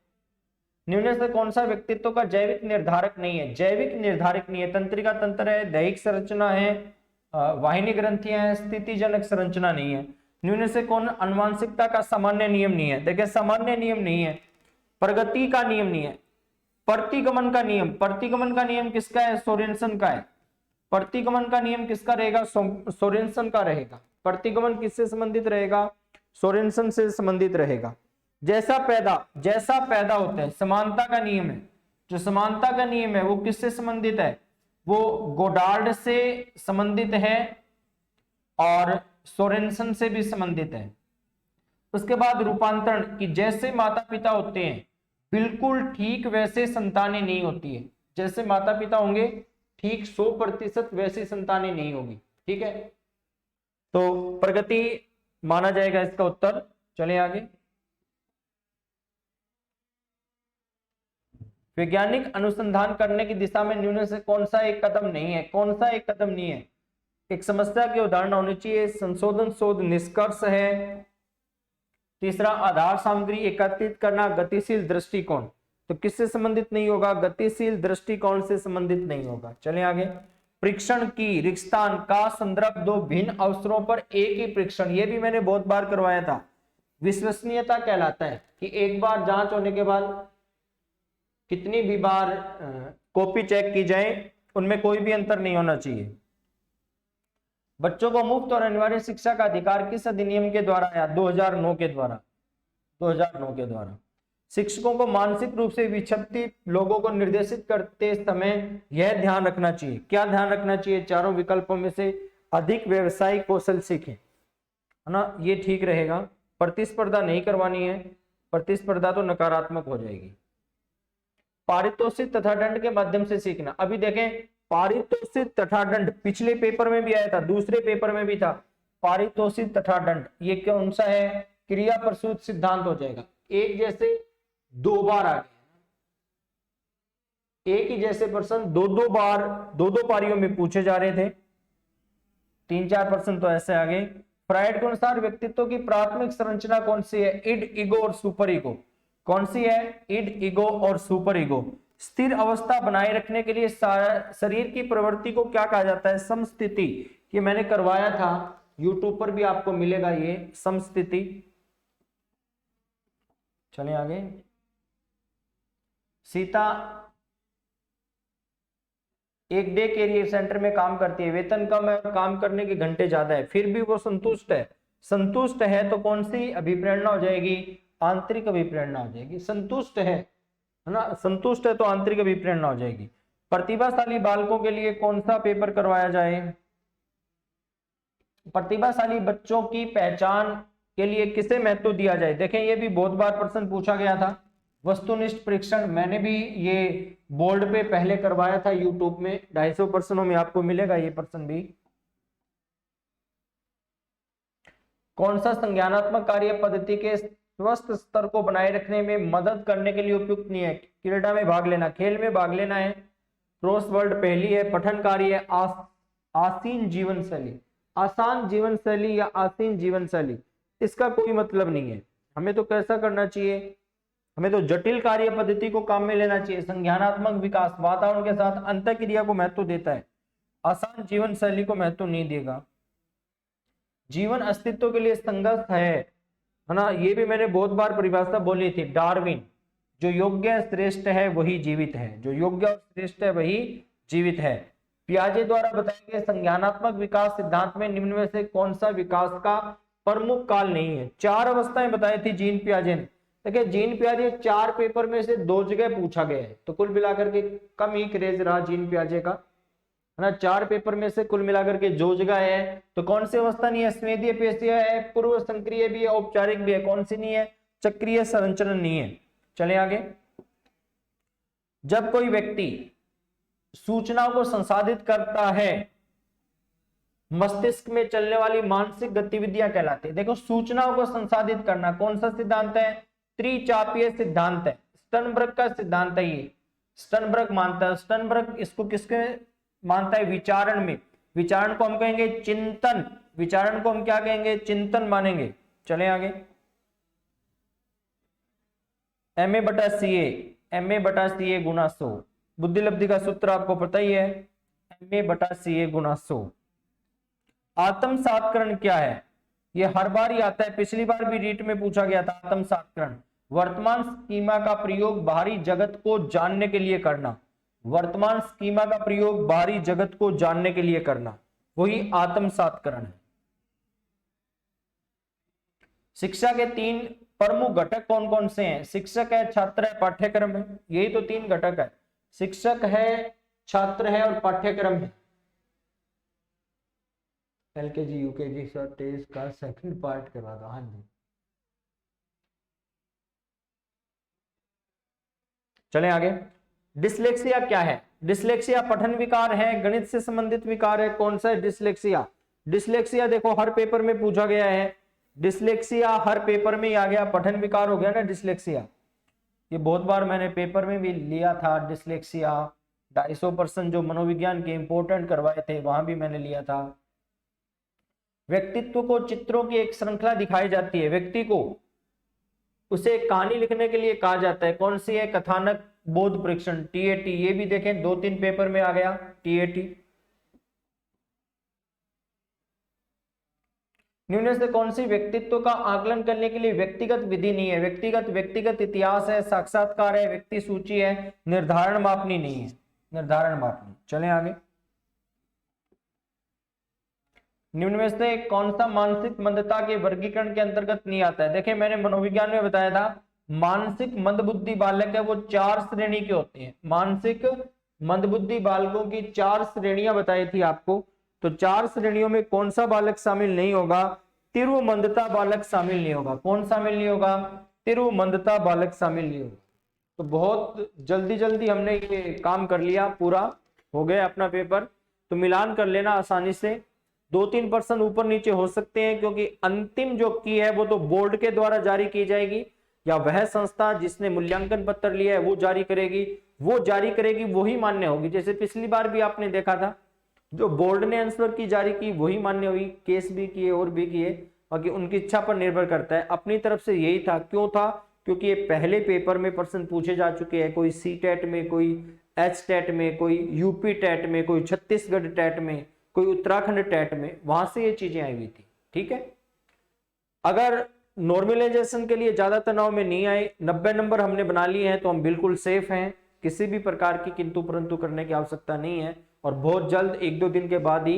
निम्न से कौन सा व्यक्तित्व का जैविक निर्धारक नहीं है? जैविक निर्धारक नहीं है। तंत्रिका तंत्र है, दैहिक संरचना है, वाहिनी ग्रंथियां हैं, स्थितिजनक संरचना नहीं है। निम्न से कौन आनुवांशिकता का सामान्य नियम नहीं है? देखिए सामान्य नियम नहीं है, प्रगति का नियम नहीं है, प्रतिगमन का नियम। प्रतिगमन का नियम किसका है? सोरेनसन का है। प्रतिगमन का नियम किसका रहेगा? सोरेनसन का रहेगा। प्रतिगमन किससे संबंधित रहेगा? सोरेनसन से संबंधित रहेगा। जैसा पैदा होता है, समानता का नियम है। जो समानता का नियम है वो किससे संबंधित है? वो गोडार्ड से संबंधित है और सोरेनसन से भी संबंधित है। उसके बाद रूपांतरण की, जैसे माता पिता होते हैं बिल्कुल ठीक वैसे संतानें नहीं होती है। जैसे माता पिता होंगे ठीक 100% वैसी संतानें नहीं होगी। ठीक है, तो प्रगति माना जाएगा इसका उत्तर। चले आगे। वैज्ञानिक अनुसंधान करने की दिशा में निम्न से कौन सा एक कदम नहीं है? कौन सा एक कदम नहीं है? एक समस्या के उदाहरण होने चाहिए, संशोधन शोध निष्कर्ष है। तीसरा आधार सामग्री एकत्रित करना, गतिशील दृष्टिकोण। तो किससे संबंधित नहीं होगा? गतिशील दृष्टिकोण से संबंधित नहीं होगा। चले आगे। परीक्षण की रिक्स्थान का संदर्भ दो भिन्न अवसरों पर एक ही परीक्षण, ये भी मैंने बहुत बार करवाया था। विश्वसनीयता कहलाता है कि एक बार जांच होने के बाद कितनी भी बार कॉपी चेक की जाए, उनमें कोई भी अंतर नहीं होना चाहिए। बच्चों को मुफ्त और अनिवार्य शिक्षा का अधिकार किस अधिनियम के द्वारा आया? 2009 के द्वारा। 2009 के द्वारा। शिक्षकों को मानसिक रूप से विक्षिप्त लोगों को निर्देशित करते समय यह ध्यान रखना चाहिए। क्या ध्यान रखना चाहिए? चारों विकल्पों में से अधिक व्यवसायिक कौशल सीखें, है ना, ये ठीक रहेगा। प्रतिस्पर्धा नहीं करवानी है, प्रतिस्पर्धा तो नकारात्मक हो जाएगी। पारितोषिक तथा दंड के माध्यम से सीखना। अभी देखें पारितोषिक तथा दंड पिछले पेपर में भी आया था, दूसरे पेपर में भी था। पारितोषिक तथा दंड, ये कौन सा है? क्रिया प्रसूत सिद्धांत हो जाएगा। एक जैसे दो बार आ गए, एक ही जैसे प्रश्न दो दो बार दो दो पारियों में पूछे जा रहे थे, 3-4 प्रश्न तो ऐसे आ गए। फ्राइड के अनुसार व्यक्तित्व की प्राथमिक संरचना कौन सी है? इड, ईगो और सुपर ईगो। कौन सी है? इड, ईगो और सुपर ईगो। स्थिर अवस्था बनाए रखने के लिए शरीर की प्रवृत्ति को क्या कहा जाता है? समस्थिति। ये मैंने करवाया था, यूट्यूब पर भी आपको मिलेगा ये समस्थिति। चले आगे। सीता एक डे कैरियर सेंटर में काम करती है, वेतन कम है, काम करने के घंटे ज्यादा है, फिर भी वो संतुष्ट है। संतुष्ट है तो कौन सी अभिप्रेरणा हो जाएगी? आंतरिक अभिप्रेरणा हो जाएगी। संतुष्ट है ना, संतुष्ट है तो आंतरिक अभिप्रेरणा हो जाएगी। प्रतिभाशाली बालकों के लिए कौन सा पेपर करवाया जाए? प्रतिभाशाली बच्चों की पहचान के लिए किसे महत्व दिया जाए? देखें ये भी बहुत बार प्रश्न पूछा गया था। वस्तुनिष्ठ परीक्षण मैंने भी ये बोर्ड पे पहले करवाया था यूट्यूब में, 250 प्रश्नों में आपको मिलेगा ये प्रश्न भी। कौन सा संज्ञानात्मक कार्य पद्धति के स्वस्थ स्तर को बनाए रखने में मदद करने के लिए उपयुक्त नहीं है? क्रीड़ा में भाग लेना, खेल में भाग लेना है, क्रॉसवर्ड पहेली है, पठन कार्य है, आसीन जीवन शैली। आसान जीवन शैली या आसीन जीवन शैली, इसका कोई मतलब नहीं है। हमें तो कैसा करना चाहिए? हमें तो जटिल कार्य पद्धति को काम में लेना चाहिए। संज्ञानात्मक विकास वातावरण के साथ अंतःक्रिया को महत्व देता है, आसान जीवन शैली को महत्व नहीं देगा। जीवन अस्तित्व के लिए संघर्ष है ना, ये भी मैंने बहुत बार परिभाषा बोली थी। डार्विन, जो योग्य श्रेष्ठ है वही जीवित है, जो योग्य और श्रेष्ठ है वही जीवित है। पियाजे द्वारा बताए गए संज्ञानात्मक विकास सिद्धांत में निम्न में से कौन सा विकास का प्रमुख काल नहीं है? 4 अवस्थाएं बताई थी जीन पियाजे ने। देखिए जीन पियाजे 4 पेपर में से 2 जगह पूछा गया है, तो कुल मिलाकर के कम ही क्रेज रहा जीन पियाजे का, है ना। 4 पेपर में से कुल मिलाकर के जो जगह है, तो कौन सी अवस्था नहीं है? स्वेदीय पेशीय है, पूर्व संक्रिय भी है, औपचारिक भी है। कौन सी नहीं है? चक्रीय संरचना नहीं है। चले आगे। जब कोई व्यक्ति सूचनाओं को संसाधित करता है, मस्तिष्क में चलने वाली मानसिक गतिविधियां कहलाती है। देखो सूचनाओं को संसाधित करना कौन सा सिद्धांत है? त्रिचापीय सिद्धांत है, स्टर्नबर्ग का सिद्धांत है ये। स्टर्नबर्ग मानता है, स्टर्नबर्ग इसको किसके मानता है? विचारण में। विचारण को हम कहेंगे चिंतन, विचारण को हम क्या कहेंगे? चिंतन मानेंगे। चले आगे। MA/CA गुना 100, बुद्धिलब्धि का सूत्र आपको पता ही है, MA/CA गुना 100। आत्मसात्करण क्या है? ये हर बार ही आता है, पिछली बार भी रीट में पूछा गया था। आत्मसात्करण वर्तमान स्कीमा का प्रयोग बाहरी जगत को जानने के लिए करना, वर्तमान स्कीमा का प्रयोग बाहरी जगत को जानने के लिए करना, वही आत्मसात्करण है। शिक्षा के 3 प्रमुख घटक कौन कौन से हैं? शिक्षक है, छात्र है, पाठ्यक्रम है। यही तो 3 घटक है, शिक्षक है, छात्र है और पाठ्यक्रम है। LKG UKG सर टेस्ट का सेकंड पार्ट करवा दो। हाँ जी चलें आगे। डिसलेक्सिया क्या है? डिसलेक्सिया पठन विकार है, गणित से संबंधित विकार है। कौन सा है डिसलेक्सिया? डिसलेक्सिया देखो हर पेपर में पूछा गया है, डिसलेक्सिया हर पेपर में आ गया, पठन विकार हो गया ना डिसलेक्सिया। ये बहुत बार मैंने पेपर में भी लिया था डिसलेक्सिया, 250% जो मनोविज्ञान के इंपोर्टेंट करवाए थे वहां भी मैंने लिया था। व्यक्तित्व को चित्रों की एक श्रृंखला दिखाई जाती है, व्यक्ति को उसे कहानी लिखने के लिए कहा जाता है। कौन सी है? कथानक बोध परीक्षण, TAT। ये भी देखें 2-3 पेपर में आ गया TAT। निम्न से कौन सी व्यक्तित्व का आकलन करने के लिए व्यक्तिगत विधि नहीं है? व्यक्तिगत इतिहास है, साक्षात्कार है, व्यक्ति सूची है, निर्धारण मापनी नहीं है, निर्धारण मापनी। चलें आगे। निम्न में से कौन सा मानसिक मंदता के वर्गीकरण के अंतर्गत नहीं आता है? देखिए मैंने मनोविज्ञान में बताया था, मानसिक मंदबुद्धि बालक है वो 4 श्रेणी के होते हैं। मानसिक मंदबुद्धि बालकों की 4 श्रेणियां बताई थी आपको, तो 4 श्रेणियों में कौन सा बालक शामिल नहीं होगा? तीव्र मंदता बालक शामिल नहीं होगा। कौन शामिल नहीं होगा? तीव्र मंदता बालक शामिल नहीं होगा। तो बहुत जल्दी हमने ये काम कर लिया, पूरा हो गया अपना पेपर। तो मिलान कर लेना आसानी से। 2-3% ऊपर नीचे हो सकते हैं, क्योंकि अंतिम जो की है वो तो बोर्ड के द्वारा जारी की जाएगी, या वह संस्था जिसने मूल्यांकन पत्र लिया है वो जारी करेगी, वही मान्य होगी। जैसे पिछली बार भी आपने देखा था, जो बोर्ड ने आंसर की जारी की वही मान्य हुई, केस भी किए और भी किए, बाकी उनकी इच्छा पर निर्भर करता है। अपनी तरफ से यही था, क्यों था, क्योंकि ये पहले पेपर में प्रश्न पूछे जा चुके हैं, कोई सी टेट में, कोई एच टेट में, कोई यूपी टेट में, कोई छत्तीसगढ़ टेट में, कोई उत्तराखंड टेट में, वहां से ये चीजें आई हुई थी। ठीक है, अगर नॉर्मलाइजेशन के लिए ज्यादा तनाव में नहीं आए, 90 नंबर हमने बना लिए हैं, तो हम बिल्कुल सेफ हैं, किसी भी प्रकार की किंतु परंतु करने की आवश्यकता नहीं है। और बहुत जल्द 1-2 दिन के बाद ही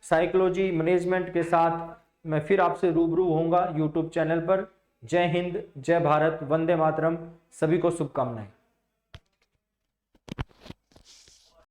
साइकोलॉजी मैनेजमेंट के साथ मैं फिर आपसे रूबरू होऊंगा यूट्यूब चैनल पर। जय हिंद, जय भारत, वंदे मातरम, सभी को शुभकामनाएं।